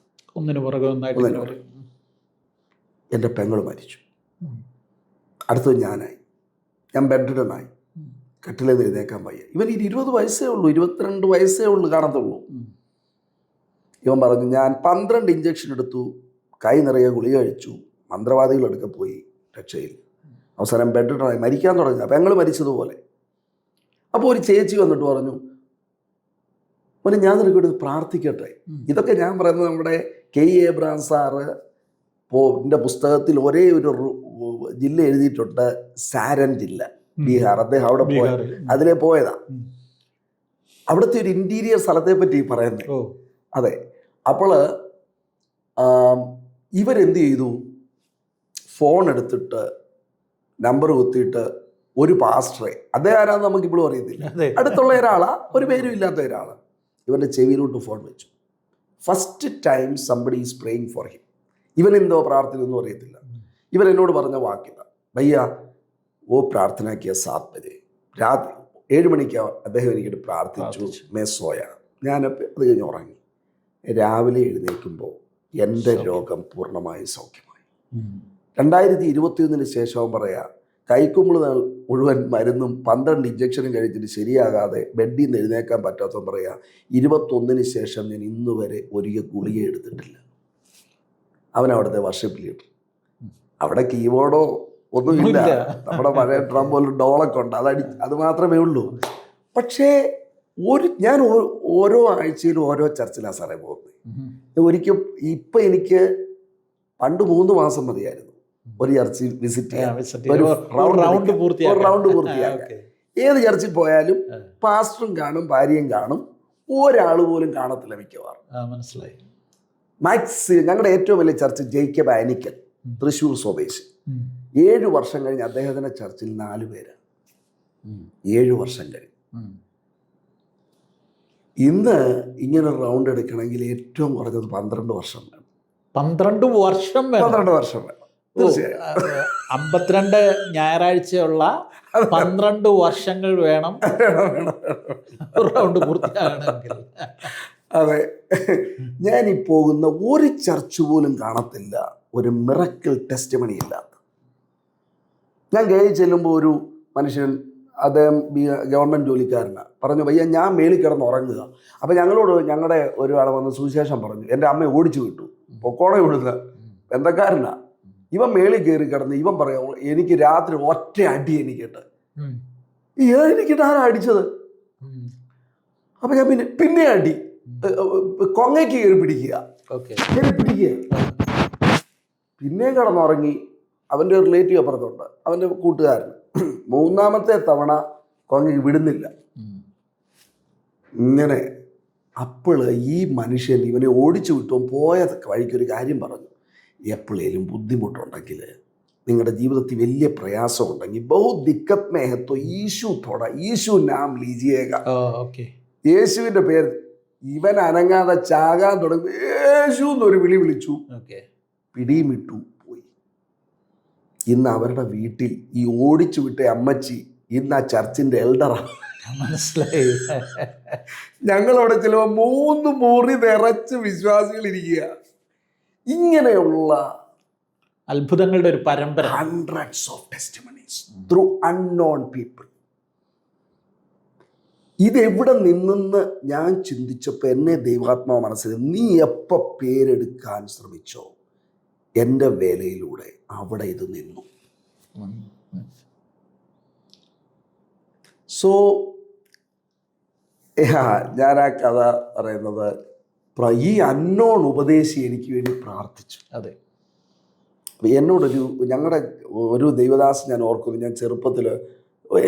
എൻ്റെ പെങ്ങൾ മരിച്ചു, അടുത്തത് ഞാൻ ബെഡ്രിഡനായി, കട്ടിലേന്ന് എഴുന്നേക്കാൻ വയ്യ. ഇവൻ 20 വയസ്സേ ഉള്ളൂ, 22 വയസ്സേ ഉള്ളൂ കാണത്തുള്ളൂ. ഇവൻ പറഞ്ഞു, ഞാൻ 12 ഇഞ്ചക്ഷൻ എടുത്തു, കൈ നിറയെ ഗുളിക കഴിച്ചു, മന്ത്രവാദികളെടുക്കെ പോയി, രക്ഷയിൽ. അവസാനം ബെഡിലായി മരിക്കാൻ തുടങ്ങി. അപ്പം ഞങ്ങൾ മരിച്ചതുപോലെ. അപ്പോൾ ഒരു ചേച്ചി വന്നിട്ട് പറഞ്ഞു, മോനെ ഞാൻ നിനക്ക് പ്രാർത്ഥിക്കട്ടെ. ഇതൊക്കെ ഞാൻ പറയുന്നത് നമ്മുടെ കെ എബ്രഹാം സാറ് എൻ്റെ പുസ്തകത്തിൽ ഒരേ ഒരു ജില്ല എഴുതിയിട്ടുണ്ട്, സാരൻ ജില്ല, ബീഹാർ. അദ്ദേഹം അവിടെ പോയ അതിലെ പോയതാ. അവിടുത്തെ ഒരു ഇൻറ്റീരിയർ സ്ഥലത്തെ പറ്റി പറയുന്നത്. അതെ. അപ്പോൾ ഇവരെന്ത് ചെയ്തു, ഫോൺ എടുത്തിട്ട് നമ്പർ കുത്തിയിട്ട് ഒരു പാസ്റ്ററെ, അദ്ദേഹം ആരാന്ന് നമുക്കിപ്പോഴും അറിയത്തില്ല, അടുത്തുള്ള ഒരാളാ, ഒരു പേരും ഇല്ലാത്ത ഒരാളാണ്, ഇവൻ്റെ ചെവിയിലോട്ട് ഫോൺ വെച്ചു. First time somebody is praying for him. ഇവൻ എന്തോ പ്രാർത്ഥനയൊന്നും അറിയത്തില്ല. ഇവൻ എന്നോട് പറഞ്ഞ വാക്കില്ല, ഭയ്യ ഓ പ്രാർത്ഥന കിയ 7 ബജെ, രാത്രി 7 മണിക്ക് അദ്ദേഹം എനിക്കിട്ട് പ്രാർത്ഥിച്ചു, മേസോയ. ഞാൻ അത് കഴിഞ്ഞ് ഉറങ്ങി. രാവിലെ എഴുന്നേൽക്കുമ്പോൾ എൻ്റെ രോഗം പൂർണ്ണമായി സൗഖ്യമായി. 2021 ശേഷവും പറയാം, കൈക്കുമ്പിൾ മുഴുവൻ മരുന്നും 12 ഇഞ്ചക്ഷനും കഴിച്ചിട്ട് ശരിയാകാതെ ബെഡിൽ നിന്ന് എഴുന്നേക്കാൻ പറ്റാത്തവൻ പറയാം, 21 ശേഷം ഞാൻ ഇന്ന് വരെ ഒരു ഗുളിക എടുത്തിട്ടില്ല. അവൻ അവിടുത്തെ വർഷിപ്പ് ലീഡർ. അവിടെ കീബോർഡോ ഒന്നുമില്ല, നമ്മുടെ പഴയ ഡ്രം പോലെ ഡോളൊക്കെ ഉണ്ട്, അത് മാത്രമേ ഉള്ളൂ. പക്ഷേ ഞാൻ ഓരോ ആഴ്ചയിലും ഓരോ ചർച്ചിലാണ് സാറേ പോകുന്നത്. ഒരിക്കൽ ഇപ്പം എനിക്ക് പണ്ട് 3 മാസം മതിയായിരുന്നു ഒരു ചർച്ചിൽ വിസിറ്റ് ചെയ്യാൻ, ഒരു റൗണ്ട് പൂർത്തിയാക്കാൻ. ഏത് ചർച്ചിൽ പോയാലും പാസ്റ്ററും കാണും, ഭാര്യയും കാണും, ഒരാൾ പോലും കാണത്തില്ല മിക്കവാറും. മനസ്സിലായി. ഞങ്ങളുടെ ഏറ്റവും വലിയ ചർച്ച് ജേക്കബ് ആനിക്കൽ, തൃശ്ശൂർ സ്വദേശി. 7 വർഷം കഴിഞ്ഞ് അദ്ദേഹത്തിൻ്റെ ചർച്ചിൽ 4 പേരാണ്. 7 വർഷം കഴിഞ്ഞ്. ഇന്ന് ഇങ്ങനെ റൗണ്ട് എടുക്കണമെങ്കിൽ ഏറ്റവും കുറഞ്ഞത് 12 വർഷം വേണം. 12 വർഷം വേണം. 12 വർഷം വേണം. 52 ഞായറാഴ്ചയുള്ള 12 വർഷങ്ങൾ വേണം റൗണ്ട് പൂർത്തിയാകണമെങ്കിൽ. അതെ. ഞാൻ ഈ പോകുന്ന ഒരു ചർച്ച് പോലും കാണത്തില്ല ഒരു മിറക്കിൾ ടെസ്റ്റിമണി ഇല്ലാത്ത. ഞാൻ കയറി ചെല്ലുമ്പോൾ ഒരു മനുഷ്യൻ, അദ്ദേഹം ഗവൺമെൻറ് ജോലിക്കാരനാണ്, പറഞ്ഞു, ഭയ്യ ഞാൻ മേളിൽ കിടന്ന് ഉറങ്ങുക. അപ്പോൾ ഞങ്ങളുടെ ഒരാൾ വന്ന് സുവിശേഷം പറഞ്ഞു, എൻ്റെ അമ്മയെ ഓടിച്ചു വിട്ടു, പൊക്കോണെ വിടുന്ന ബന്ധക്കാരനാ. ഇവൻ മേളിൽ കയറി കിടന്ന് ഇവൻ പറയാം, എനിക്ക് രാത്രി ഒറ്റ അടി എനിക്കിട്ട്. എനിക്കിട്ട് ആരാ അടിച്ചത്? അപ്പം ഞാൻ പിന്നെ അടി, കൊങ്ങയ്ക്ക് കയറി പിടിക്കുക. പിന്നെയും കിടന്നുറങ്ങി. അവൻ്റെ ഒരു റിലേറ്റീവ് അപ്പുറത്തുണ്ട്, അവൻ്റെ കൂട്ടുകാരൻ. 3ാമത്തെ തവണ കൊങ്ങയ്ക്ക് വിടുന്നില്ല. ഇങ്ങനെ അപ്പോൾ ഈ മനുഷ്യൻ ഇവനെ ഓടിച്ചു വിട്ടു. പോയ വഴിക്കൊരു കാര്യം പറഞ്ഞു, എപ്പോഴേലും ബുദ്ധിമുട്ടുണ്ടെങ്കിൽ, നിങ്ങളുടെ ജീവിതത്തിൽ വലിയ പ്രയാസമുണ്ടെങ്കിൽ, ബഹു ദിക്കത്ത് മേ ഹെ തോ ഈശു തോടാ, ഈശു നാം ലീജിയേഗ. യേശുവിൻ്റെ പേര്. ഇവൻ അനങ്ങാതെ ചാകാൻ തുടങ്ങി. യേശു എന്നൊരു വിളി വിളിച്ചു, പിടിയും ഇട്ടു പോയി. ഇന്ന് അവരുടെ വീട്ടിൽ ഈ ഓടിച്ചു വിട്ട അമ്മച്ചി ഇന്ന് ആ ചർച്ചിൻ്റെ എൽഡറാണ്. മനസ്സിലായി. ഞങ്ങളവിടെ ചിലപ്പോൾ 3 മുറി നിറച്ച് വിശ്വാസികൾ ഇരിക്കുക. ഇങ്ങനെയുള്ള അത്ഭുതങ്ങളുടെ ഒരു പരമ്പര. hundreds of testimonies through unknown people. ഇതെവിടെ നിന്നെന്ന് ഞാൻ ചിന്തിച്ചപ്പോൾ എന്നെ ദൈവാത്മാവ് മനസ്സിലായി, നീ എപ്പോൾ പേരെടുക്കാൻ ശ്രമിച്ചോ എൻ്റെ വേലയിലൂടെ അവിടെ ഇത് നിന്നു. സോ ഞാൻ ആ കഥ പറയുന്നത്, ഈ അന്നോൺ ഉപദേശി എനിക്ക് വേണ്ടി പ്രാർത്ഥിച്ചു. അതെ. ഞങ്ങളുടെ ഒരു ദൈവദാസൻ ഞാൻ ഓർക്കുന്നു. ഞാൻ ചെറുപ്പത്തിൽ,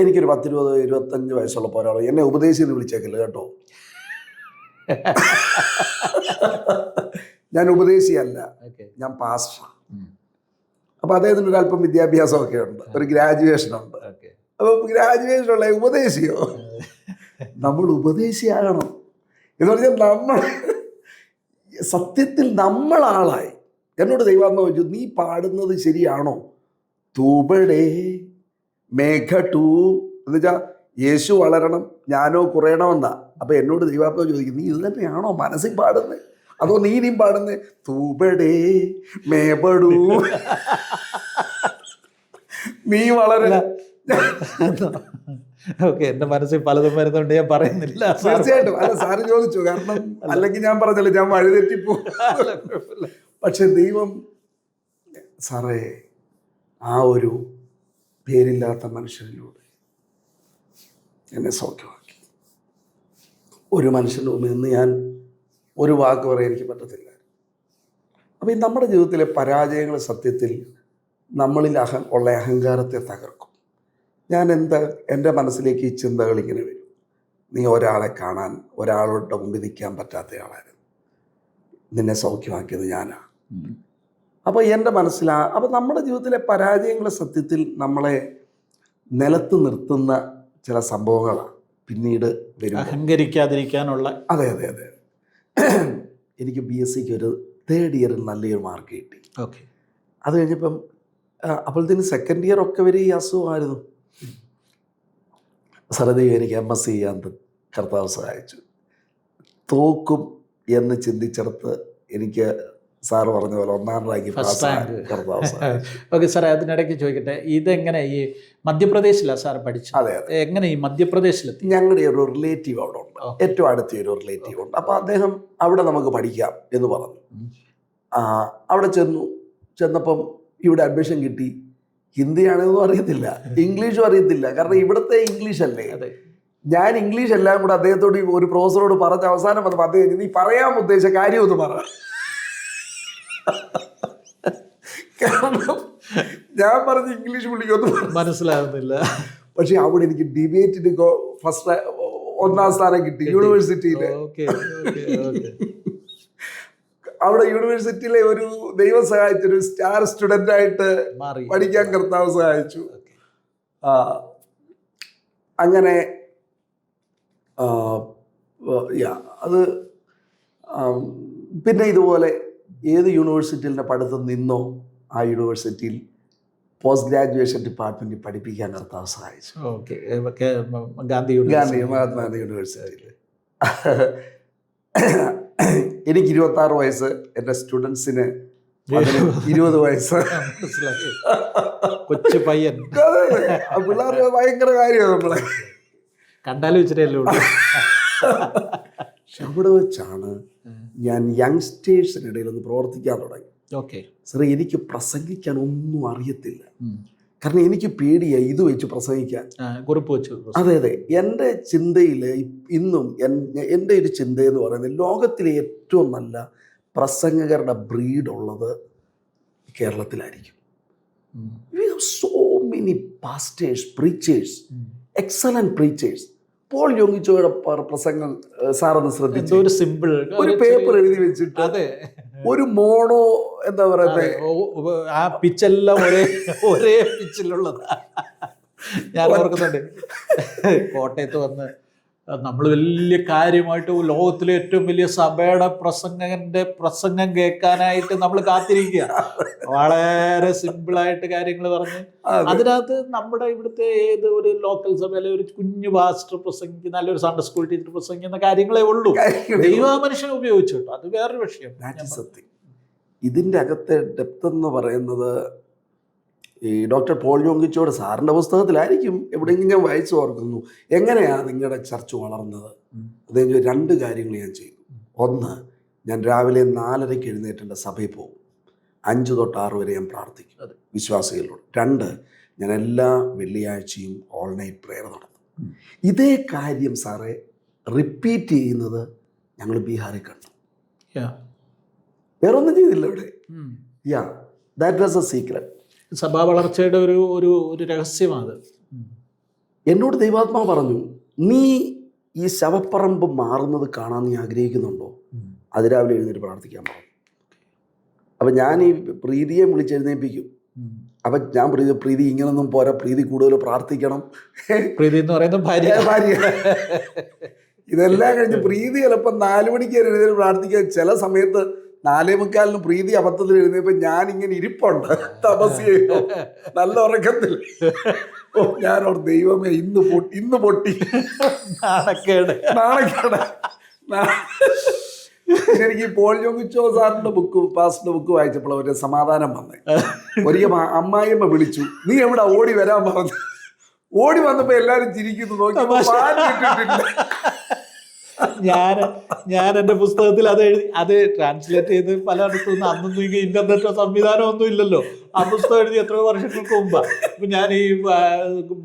എനിക്കൊരു 10-20-25 വയസ്സുള്ളപ്പോൾ ഒരാൾ എന്നെ ഉപദേശിന്ന് വിളിച്ചേക്കില്ല കേട്ടോ. ഞാൻ ഉപദേശിയല്ല, ഞാൻ പാസ്റ്ററാണ്. അപ്പം അദ്ദേഹത്തിന് ഒരു അല്പം വിദ്യാഭ്യാസമൊക്കെ ഉണ്ട്, ഒരു ഗ്രാജുവേഷൻ ഉണ്ട്. അപ്പോൾ ഗ്രാജുവേഷനുള്ള ഉപദേശിയോ? നമ്മൾ ഉപദേശിയാകണം എന്ന് പറഞ്ഞാൽ നമ്മൾ സത്യത്തിൽ നമ്മളാളായി. എന്നോട് ദൈവാത്മാവ് ചോദിച്ചു, നീ പാടുന്നത് ശരിയാണോ? തൂബടേ മേഘടൂ എന്ന് വെച്ചാൽ യേശു വളരണം, ഞാനോ കുറയണമെന്നാ. അപ്പം എന്നോട് ദൈവാത്മാവ് ചോദിക്കും, നീ ഇത് തന്നെയാണോ മനസ്സിൽ പാടുന്നത്, അതോ നീ പാടുന്നത്? തൂബടേ മേബടൂ, നീ വളരണം, ഓക്കെ, എൻ്റെ മനസ്സിൽ പലതും വരുന്നുണ്ട്, ഞാൻ പറയുന്നില്ല. തീർച്ചയായിട്ടും അല്ല, സാറ് ചോദിച്ചു, കാരണം അല്ലെങ്കിൽ ഞാൻ പറഞ്ഞല്ലോ ഞാൻ വഴിതെറ്റിപ്പോ. പക്ഷെ ദൈവം സാറേ ആ ഒരു പേരില്ലാത്ത മനുഷ്യനിലൂടെ എന്നെ സൗഖ്യമാക്കി. ഒരു മനുഷ്യൻ്റെ മുമ്പിൽ നിന്ന് ഞാൻ ഒരു വാക്ക് പറയാൻ എനിക്ക് പറ്റത്തില്ല. അപ്പം ഈ നമ്മുടെ ജീവിതത്തിലെ പരാജയങ്ങൾ സത്യത്തിൽ നമ്മളിൽ ഉള്ള അഹങ്കാരത്തെ തകർക്കും. എൻ്റെ മനസ്സിലേക്ക് ഈ ചിന്തകൾ ഇങ്ങനെ വരും. നീ ഒരാളെ കാണാൻ, ഒരാളുടെ മുമ്പിൽ നിൽക്കാൻ പറ്റാത്തയാളായിരുന്നു, നിന്നെ സൗഖ്യമാക്കിയത് ഞാനാണ്. അപ്പോൾ എൻ്റെ അപ്പോൾ നമ്മുടെ ജീവിതത്തിലെ പരാജയങ്ങൾ സത്യത്തിൽ നമ്മളെ നിലത്ത് നിർത്തുന്ന ചില സംഭവങ്ങളാണ് പിന്നീട് വരും. അഹങ്കരിക്കാതിരിക്കാനുള്ള. അതെ അതെ അതെ. എനിക്ക് BSc ഒരു 3rd ഇയറിൽ നല്ലൊരു മാർക്ക് കിട്ടി. ഓക്കെ. അത് കഴിഞ്ഞപ്പം അപ്പോഴത്തേന് 2nd ഇയർ ഒക്കെ വരെ ഈ അസുഖമായിരുന്നു. സരദൈവം എനിക്ക് MSc ചെയ്യാൻ കർത്താവ് സഹായിച്ചു. തോക്കും എന്ന് ചിന്തിച്ചെടുത്ത് എനിക്ക് സാറ് പറഞ്ഞ പോലെ 1ാം റാങ്ക് കർത്താവ് സഹായിച്ചു. ഓക്കെ സാറേ, അതിനിടയ്ക്ക് ചോദിക്കട്ടെ, ഇതെങ്ങനെ ഈ മധ്യപ്രദേശിലാണ് സാർ പഠിച്ചത്? അതെ അതെ. എങ്ങനെ ഈ മധ്യപ്രദേശിലെത്തി? ഞങ്ങളുടെ ഒരു റിലേറ്റീവ് അവിടെ ഉണ്ട്, ഏറ്റവും അടുത്ത ഒരു റിലേറ്റീവ് ഉണ്ട്. അപ്പോൾ അദ്ദേഹം അവിടെ നമുക്ക് പഠിക്കാം എന്ന് പറഞ്ഞു. അവിടെ ചെന്നപ്പം ഇവിടെ അഡ്മിഷൻ കിട്ടി. ഹിന്ദിയാണെന്നൊന്നും അറിയത്തില്ല, ഇംഗ്ലീഷും അറിയത്തില്ല, കാരണം ഇവിടുത്തെ ഇംഗ്ലീഷ് അല്ലേ. ഞാൻ ഇംഗ്ലീഷ് എല്ലാം കൂടെ അദ്ദേഹത്തോട് ഒരു പ്രൊഫസറോട് പറഞ്ഞ അവസാനം വന്നപ്പോൾ അദ്ദേഹം നീ പറയാൻ ഉദ്ദേശിച്ച കാര്യം ഒന്ന് പറ. കാരണം ഞാൻ പറഞ്ഞ ഇംഗ്ലീഷ് പുള്ളിക്കൊന്നും മനസ്സിലാകുന്നില്ല. പക്ഷെ അവിടെ എനിക്ക് ഡിബേറ്റിന് 1ാം സ്ഥാനം കിട്ടി യൂണിവേഴ്സിറ്റിയിൽ. അവിടെ യൂണിവേഴ്സിറ്റിയിലെ ഒരു ദൈവം സഹായിച്ചൊരു സ്റ്റാർ സ്റ്റുഡൻ്റ് ആയിട്ട് പഠിക്കാൻ കർത്താവ് സഹായിച്ചു. അങ്ങനെ അത് പിന്നെ ഇതുപോലെ ഏത് യൂണിവേഴ്സിറ്റിയിൽ പഠിത്തം നിന്നോ ആ യൂണിവേഴ്സിറ്റിയിൽ പോസ്റ്റ് ഗ്രാജുവേഷൻ ഡിപ്പാർട്ട്മെൻറ്റിൽ പഠിപ്പിക്കാൻ കർത്താവ് സഹായിച്ചു. മഹാത്മാഗാന്ധി യൂണിവേഴ്സിറ്റിയിൽ. എനിക്ക് 26 വയസ്സ്, എൻ്റെ സ്റ്റുഡൻസിന് 20 വയസ്സ്. കൊച്ചു പയ്യൻ. പിള്ളേർ ഭയങ്കര കാര്യമാണ് നമ്മളെ കണ്ടാലും വെച്ചിട്ടല്ലേ. അവിടെ വെച്ചാണ് ഞാൻ യങ്സ്റ്റേഴ്സിനിടയിൽ ഒന്ന് പ്രവർത്തിക്കാൻ തുടങ്ങി. ഓക്കെ സാറേ, എനിക്ക് പ്രസംഗിക്കാൻ ഒന്നും അറിയത്തില്ല, കാരണം എനിക്ക് പേടിയായി ഇത് വെച്ച് പ്രസംഗിക്കാൻ. കുറിപ്പ് വെച്ചു. അതെ അതെ. എൻ്റെ ചിന്തയിൽ ഇന്നും എൻ്റെ ഒരു ചിന്തയെന്ന് പറയുന്നത് ലോകത്തിലെ ഏറ്റവും നല്ല പ്രസംഗകരുടെ ബ്രീഡ് ഉള്ളത് കേരളത്തിലായിരിക്കും. We have so many pastors, preachers, excellent preachers. Paul യോങ്ങിച്ചോയുടെ പ്രസംഗം സാറൊന്ന് ശ്രദ്ധിച്ചു. ഒരു സിമ്പിൾ ഒരു പേപ്പർ എഴുതി വെച്ചിട്ട് ഒരു മോണോ എന്താ പറയുന്നത്, ആ പിച്ചെല്ലാം ഒരേ പിച്ചിലുള്ളത് ഞാൻ ഓർക്കുന്നുണ്ട്. കോട്ടയത്ത് വന്ന് നമ്മൾ വലിയ കാര്യമായിട്ട് ലോകത്തിലെ ഏറ്റവും വലിയ സഭയുടെ പ്രസംഗകന്റെ പ്രസംഗം കേൾക്കാനായിട്ട് നമ്മൾ കാത്തിരിക്കുക. വളരെ സിമ്പിളായിട്ട് കാര്യങ്ങൾ പറഞ്ഞ് അതിനകത്ത് നമ്മുടെ ഇവിടുത്തെ ഏത് ഒരു ലോക്കൽ സഭയിലെ ഒരു കുഞ്ഞു പാസ്റ്റർ പ്രസംഗിക്കുന്ന, നല്ലൊരു സൺഡേ സ്കൂൾ ടീച്ചർ പ്രസംഗിക്കുന്ന കാര്യങ്ങളേ ഉള്ളൂ. ദൈവമനുഷ്യനെ ഉപയോഗിച്ചു കേട്ടോ, അത് വേറൊരു വിഷയം. സത്യം. ഇതിൻ്റെ അകത്തെ ഡെപ്ത് എന്ന് പറയുന്നത് ഈ ഡോക്ടർ പോൾ യോങ്ങിച്ചോട് സാറിൻ്റെ പുസ്തകത്തിലായിരിക്കും, എവിടെയെങ്കിലും ഞാൻ വായിച്ചു ഓർക്കുന്നു. എങ്ങനെയാണ് നിങ്ങളുടെ ചർച്ച വളർന്നത്? അദ്ദേഹം 2 കാര്യങ്ങൾ ഞാൻ ചെയ്തു. ഒന്ന്, ഞാൻ രാവിലെ 4:30 എഴുന്നേറ്റ് എൻ്റെ സഭയിൽ പോകും. 5 തൊട്ട് 6 വരെ ഞാൻ പ്രാർത്ഥിക്കും വിശ്വാസികളോട്. 2, ഞാൻ എല്ലാ വെള്ളിയാഴ്ചയും ഓൾ നൈറ്റ് പ്രെയർ നടത്തും. ഇതേ കാര്യം സാറേ റിപ്പീറ്റ് ചെയ്യുന്നത് ഞങ്ങൾ ബീഹാറിൽ കണ്ടു. വേറൊന്നും ചെയ്തില്ല ഇവിടെ. That was A secret. സഭാ വളർച്ചയുടെ ഒരു രഹസ്യമാണ്. എന്നോട് ദൈവാത്മാവ് പറഞ്ഞു, നീ ഈ ശവപ്പറമ്പ് മാറുന്നത് കാണാൻ നീ ആഗ്രഹിക്കുന്നുണ്ടോ? അതിരാവിലെ എഴുന്നേറ്റ് പ്രാർത്ഥിക്കാൻ പറഞ്ഞു. അപ്പം ഞാൻ ഈ പ്രീതിയെ വിളിച്ചെഴുന്നേൽപ്പിക്കും. അപ്പം ഞാൻ പ്രീതി ഇങ്ങനൊന്നും പോരാ, പ്രീതി കൂടുതൽ പ്രാർത്ഥിക്കണം. പ്രീതി എന്ന് പറയുന്നത് ഭാര്യ. ഇതെല്ലാം കഴിഞ്ഞ് പ്രീതി ചിലപ്പോൾ 4 മണിക്ക് എഴുന്നേറ്റ് പ്രാർത്ഥിക്കാൻ, ചില സമയത്ത് 4:45 പ്രീതി അബദ്ധത്തിൽ എഴുന്നേപ്പം ഞാനിങ്ങനെ ഇരിപ്പുണ്ട് തപസ് ചെയ്യുന്നു, നല്ല ഉറക്കത്തിൽ. ഞാൻ ഓർ ദൈവമേ ഇന്ന് പൊട്ടി നാണക്കേട്. എനിക്ക് പോൾ യോങ്ങിച്ചോ സാറിൻ്റെ പാസ്റ്റിൻ്റെ ബുക്ക് വായിച്ചപ്പോൾ ഒരു സമാധാനം വന്നേ. ഒരിക്കൽ അമ്മായിയമ്മ വിളിച്ചു, നീ എവിടെ ഓടി വരാൻ പറഞ്ഞു. ഓടി വന്നപ്പോ എല്ലാരും ചിരിക്കുന്നു, നോക്കിയപ്പോ പാന്റ് ഇട്ടിട്ടില്ല. ഞാൻ എൻ്റെ പുസ്തകത്തിൽ അത് ട്രാൻസ്ലേറ്റ് ചെയ്ത് പലയിടത്തു നിന്ന്, അന്നൊന്നും ഈ ഇന്റർനെറ്റോ സംവിധാനം ഒന്നും ഇല്ലല്ലോ, ആ പുസ്തകം എഴുതി എത്രയോ വർഷങ്ങൾക്ക് മുമ്പാണ്. അപ്പം ഞാൻ ഈ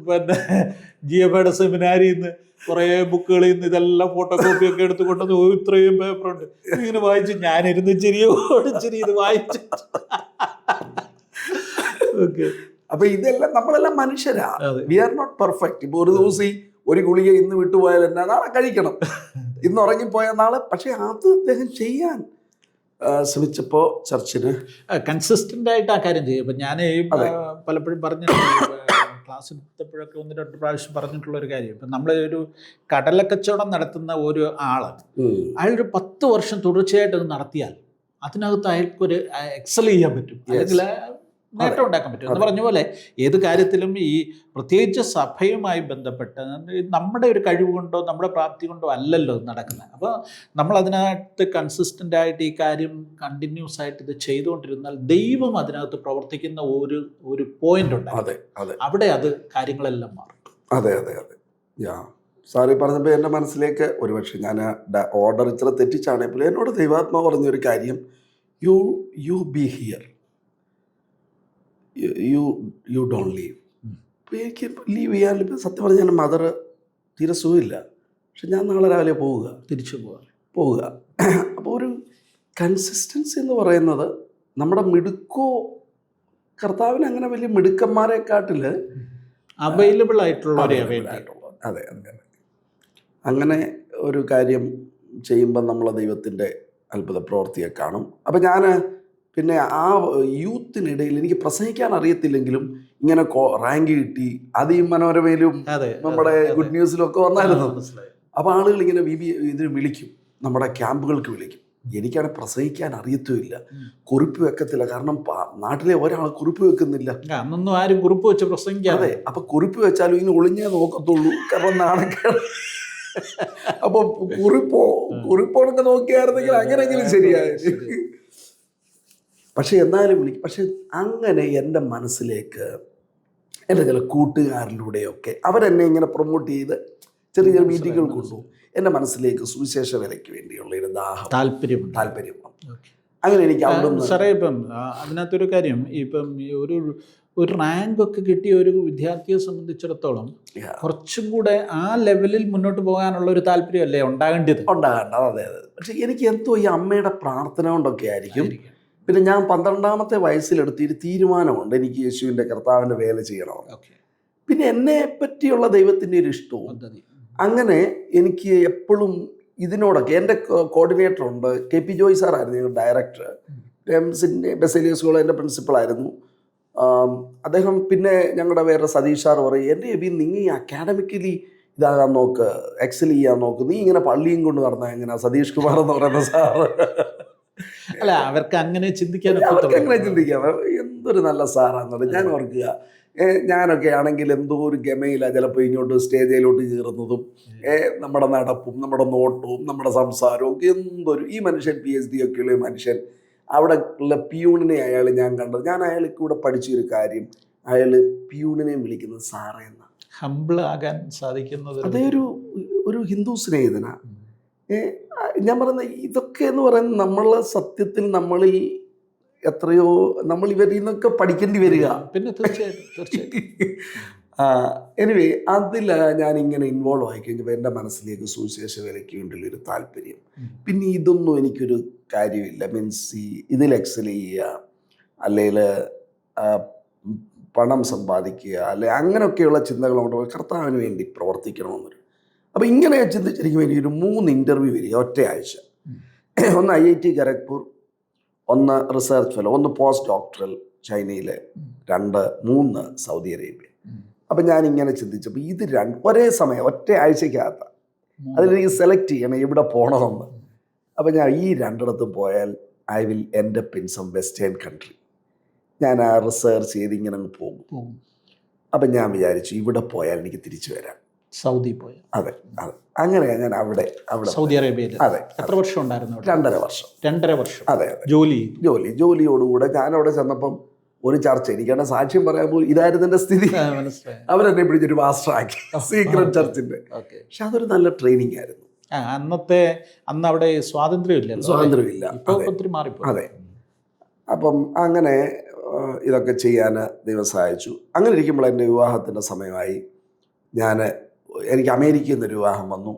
പിന്നെ GFAയുടെ സെമിനാരിയിൽ നിന്ന് കുറേ ബുക്കുകളിൽ നിന്ന് ഇതെല്ലാം ഫോട്ടോ കോപ്പിയൊക്കെ എടുത്തുകൊണ്ടു ഇത്രയും പേപ്പറുണ്ട് ഇങ്ങനെ വായിച്ച് ഞാനിരുന്ന് ചിരി ഇത് വായിച്ചു. ഓക്കെ. അപ്പൊ ഇതെല്ലാം നമ്മളെല്ലാം മനുഷ്യരാ, വി ആർ നോട്ട് പെർഫെക്റ്റ്. ഇപ്പൊ ഒരു ദിവസം ഒരു ഗുളിക ഇന്ന് വിട്ടുപോയാൽ തന്നെ നാളെ കഴിക്കണം, ഇന്ന് ഉറങ്ങിപ്പോയാൽ നാളെ. പക്ഷെ അത് അദ്ദേഹം ചെയ്യാൻ ശ്രമിച്ചപ്പോ ചർച്ചിന് കൺസിസ്റ്റന്റ് ആയിട്ട് ആ കാര്യം ചെയ്യും. ഇപ്പം ഞാൻ പലപ്പോഴും പറഞ്ഞ ക്ലാസ് എടുത്തപ്പോഴൊക്കെ 1-2 പ്രാവശ്യം പറഞ്ഞിട്ടുള്ള ഒരു കാര്യം, ഇപ്പം നമ്മൾ ഒരു കടലക്കച്ചവടം നടത്തുന്ന ഒരു അയാളൊരു 10 വർഷം തുടർച്ചയായിട്ട് അത് നടത്തിയാൽ അതിനകത്ത് അയാൾക്കൊരു എക്സൽ ചെയ്യാൻ പറ്റും, അല്ലെങ്കിൽ നേട്ടം ഉണ്ടാക്കാൻ പറ്റും. എന്ന് പറഞ്ഞ പോലെ ഏത് കാര്യത്തിലും ഈ പ്രത്യേകിച്ച് സഭയുമായി ബന്ധപ്പെട്ട് നമ്മുടെ ഒരു കഴിവ് കൊണ്ടോ നമ്മുടെ പ്രാപ്തി കൊണ്ടോ അല്ലല്ലോ നടക്കുന്നത്. അപ്പോൾ നമ്മൾ അതിനകത്ത് കൺസിസ്റ്റൻ്റ് ആയിട്ട് ഈ കാര്യം കണ്ടിന്യൂസ് ആയിട്ട് ഇത് ചെയ്തുകൊണ്ടിരുന്നാൽ ദൈവം അതിനകത്ത് പ്രവർത്തിക്കുന്ന ഒരു പോയിന്റ് ഉണ്ട്. അവിടെ അത് കാര്യങ്ങളെല്ലാം മാറും. അതെ. സാറി പറഞ്ഞപ്പോൾ എൻ്റെ മനസ്സിലേക്ക് ഒരുപക്ഷെ ഞാൻ ഓർഡർ ഇത്ര തെറ്റിച്ചാണെങ്കിൽ എന്നോട് ദൈവാത്മാവ് പറഞ്ഞൊരു കാര്യം, you be here, you don't leave. അപ്പോൾ എനിക്ക് ലീവ് ചെയ്യാൻ സത്യം പറഞ്ഞാൽ മദർ തീരെ സുഖമില്ല, പക്ഷെ ഞാൻ നാളെ രാവിലെ തിരിച്ചു പോവുക. അപ്പോൾ ഒരു കൺസിസ്റ്റൻസി എന്ന് പറയുന്നത് നമ്മുടെ മിടുക്കോ, കർത്താവിന് അങ്ങനെ വലിയ മിടുക്കന്മാരെക്കാട്ടിൽ അവൈലബിൾ ആയിട്ടുള്ള. അതെ. അങ്ങനെ ഒരു കാര്യം ചെയ്യുമ്പോൾ നമ്മൾ ദൈവത്തിൻ്റെ അത്ഭുത പ്രവൃത്തിയെ കാണും. അപ്പം ഞാൻ പിന്നെ ആ യൂത്തിനിടയിൽ എനിക്ക് പ്രസംഗിക്കാൻ അറിയത്തില്ലെങ്കിലും ഇങ്ങനെ റാങ്ക് കിട്ടി, അത് ഈ മനോരമയിലും നമ്മുടെ ഗുഡ് ന്യൂസിലും ഒക്കെ വന്നായിരുന്നു. അപ്പോൾ ആളുകൾ ഇങ്ങനെ ഇതിന് വിളിക്കും, നമ്മുടെ ക്യാമ്പുകൾക്ക് വിളിക്കും. എനിക്കാണ് പ്രസംഗിക്കാൻ അറിയത്തുമില്ല, കുറിപ്പ് വെക്കത്തില്ല, കാരണം നാട്ടിലെ ഒരാൾ കുറിപ്പ് വെക്കുന്നില്ല, അന്നൊന്നും ആരും കുറിപ്പ് വെച്ച് പ്രസംഗിക്കാതെ. അപ്പൊ കുറിപ്പ് വെച്ചാലും ഇങ്ങനെ ഒളിഞ്ഞേ നോക്കത്തുള്ളൂ, കാരണം നാണക്കേട്. അപ്പൊ കുറിപ്പോണൊക്കെ നോക്കിയായിരുന്നെങ്കിൽ അങ്ങനെയെങ്കിലും ശരിയായിരുന്നു. പക്ഷെ എന്നാലും പക്ഷെ അങ്ങനെ എൻ്റെ മനസ്സിലേക്ക് എൻ്റെ ചില കൂട്ടുകാരിലൂടെയൊക്കെ അവരെന്നെ ഇങ്ങനെ പ്രൊമോട്ട് ചെയ്ത് ചെറിയ മീറ്റിങ്ങുകൾ കൊണ്ടുപോകും. എൻ്റെ മനസ്സിലേക്ക് സുവിശേഷ വിലയ്ക്ക് വേണ്ടിയുള്ള ഒരു താല്പര്യം. അങ്ങനെ എനിക്ക് അവിടെ സാറേ ഇപ്പം അതിനകത്തൊരു കാര്യം, ഇപ്പം ഒരു റാങ്ക് ഒക്കെ കിട്ടിയ ഒരു വിദ്യാർത്ഥിയെ സംബന്ധിച്ചിടത്തോളം കുറച്ചും കൂടെ ആ ലെവലിൽ മുന്നോട്ട് പോകാനുള്ള ഒരു താല്പര്യമല്ലേ ഉണ്ടാകേണ്ടത്. അതെ. പക്ഷെ എനിക്ക് എന്തോ ഈ അമ്മയുടെ പ്രാർത്ഥന കൊണ്ടൊക്കെ ആയിരിക്കും. പിന്നെ ഞാൻ 12ാമത്തെ വയസ്സിലെടുത്തൊരു തീരുമാനമുണ്ട്, എനിക്ക് യേശുവിൻ്റെ കർത്താവിൻ്റെ വേല ചെയ്യണമെന്ന്. പിന്നെ എന്നെ പറ്റിയുള്ള ദൈവത്തിൻ്റെ ഒരു ഇഷ്ടവും. അങ്ങനെ എനിക്ക് എപ്പോഴും ഇതിനോടൊക്കെ എൻ്റെ കോർഡിനേറ്റർ ഉണ്ട്, KP ജോയ് സാറായിരുന്നു ഞങ്ങളുടെ ഡയറക്ടർ, ബെസേലിയസ് കോളേജിൻ്റെ പ്രിൻസിപ്പളായിരുന്നു അദ്ദേഹം. പിന്നെ ഞങ്ങളുടെ വേറെ സതീഷ് സാർ പറയും, എൻ്റെ എബി നിങ്ങൾ ഈ അക്കാഡമിക്കലി ഇതാകാൻ നോക്ക്, എക്സൽ ചെയ്യാൻ നോക്ക്, നീ ഇങ്ങനെ പള്ളിയും കൊണ്ട് നടന്നാൽ എങ്ങനെയാ സതീഷ് കുമാർ എന്ന് പറയുന്ന സാറ്. അല്ല, അവർക്ക് അങ്ങനെ ചിന്തിക്കാം, എന്തൊരു നല്ല സാറാന്നുള്ളത് ഞാൻ ഓർക്കുക. ഞാനൊക്കെ ആണെങ്കിൽ എന്തോ ഒരു ഗമയില ചിലപ്പോൾ ഇങ്ങോട്ട് സ്റ്റേജിലോട്ട് കയറുന്നതും നമ്മുടെ നടപ്പും നമ്മുടെ നോട്ടവും നമ്മുടെ സംസാരവും ഒക്കെ ഈ മനുഷ്യൻ PhD ഒക്കെയുള്ള മനുഷ്യൻ അവിടെ ഉള്ള പ്യൂണിനെ അയാൾ ഞാൻ കണ്ടത്. ഞാൻ അയാൾക്ക് കൂടെ പഠിച്ചൊരു കാര്യം, അയാൾ പ്യൂണിനെയും വിളിക്കുന്നത് സാറേ എന്നാണ്. ഹംബിൾ ആകാൻ സാധിക്കുന്നത് അതേ ഒരു ഹിന്ദു സ്നേഹിതന. ഞാൻ പറയുന്നത് ഇതൊക്കെ എന്ന് പറയുന്നത് നമ്മളെ സത്യത്തിൽ നമ്മളിൽ എത്രയോ നമ്മൾ ഇവരിൽ നിന്നൊക്കെ പഠിക്കേണ്ടി വരിക. പിന്നെ തീർച്ചയായിട്ടും എനിവേ അതിൽ ഞാനിങ്ങനെ ഇൻവോൾവ് ആയി കഴിഞ്ഞപ്പോൾ എൻ്റെ മനസ്സിലേക്ക് സുവിശേഷ വേലയ്ക്ക് വേണ്ടിയുള്ളൊരു താല്പര്യം. പിന്നെ ഇതൊന്നും എനിക്കൊരു കാര്യമില്ല, മീൻസ് ഇതിൽ എക്സൽ ചെയ്യുക, അല്ലെങ്കിൽ പണം സമ്പാദിക്കുക, അല്ലെ അങ്ങനെയൊക്കെയുള്ള ചിന്തകളുണ്ട്. കർത്താവിന് വേണ്ടി പ്രവർത്തിക്കണമെന്നൊരു. അപ്പോൾ ഇങ്ങനെ ചിന്തിച്ചിരിക്കുമ്പോൾ എനിക്കൊരു 3 ഇൻ്റർവ്യൂ വരിക ഒറ്റയാഴ്ച. ഒന്ന് IIT ഖരഗ്പൂർ, ഒന്ന് റിസർച്ച് ഫെലോ, ഒന്ന് പോസ്റ്റ് ഡോക്ടറൽ ചൈനയിലെ, 3 സൗദി അറേബ്യ. അപ്പം ഞാനിങ്ങനെ ചിന്തിച്ചപ്പോൾ ഇത് ഒരേ സമയം ഒറ്റ ആഴ്ചക്കകത്ത് അതിലെനിക്ക് സെലക്ട് ചെയ്യണം എവിടെ പോകണമെന്ന്. അപ്പം ഞാൻ ഈ 2 പോയാൽ I will end up in some western country. ഞാൻ ആ റിസർച്ച് ചെയ്ത് ഇങ്ങനെ അങ്ങ് പോകും. അപ്പം ഞാൻ വിചാരിച്ചു ഇവിടെ പോയാൽ എനിക്ക് തിരിച്ചു വരാം. സൗദി പോയി. അതെ. അങ്ങനെ ഞാൻ അവിടെ സൗദി അറേബ്യയിൽ. അതെ. എത്ര വർഷം ഉണ്ടായിരുന്നു? 2.5 വർഷം. 2.5 വർഷം. അതെ. ജോലിയോടുകൂടെ ഞാൻ അവിടെ ചെന്നപ്പം ഒരു ചർച്ച എനിക്കാണ് സാക്ഷ്യം പറയാൻ ഇതായിരുന്നു എൻ്റെ സ്ഥിതി. മനസ്സിലായി. അവരെന്നെ പിടിച്ചൊരു മാസ്റ്ററാക്കി സീക്രട്ട് ചർച്ചിൻ്റെ. ഓക്കെ. പക്ഷെ അതൊരു നല്ല ട്രെയിനിങ് ആയിരുന്നു. അന്ന് അവിടെ സ്വാതന്ത്ര്യമില്ല. സ്വാതന്ത്ര്യമില്ല. ഒത്തിരി മാറിപ്പോ. അതെ. അപ്പം അങ്ങനെ ഇതൊക്കെ ചെയ്യാൻ ദൈവം സഹായിച്ചു. അങ്ങനെ ഇരിക്കുമ്പോൾ എൻ്റെ വിവാഹത്തിൻ്റെ സമയമായി. എനിക്ക് അമേരിക്കയിൽ നിന്ന് ഒരു വിവാഹം വന്നു.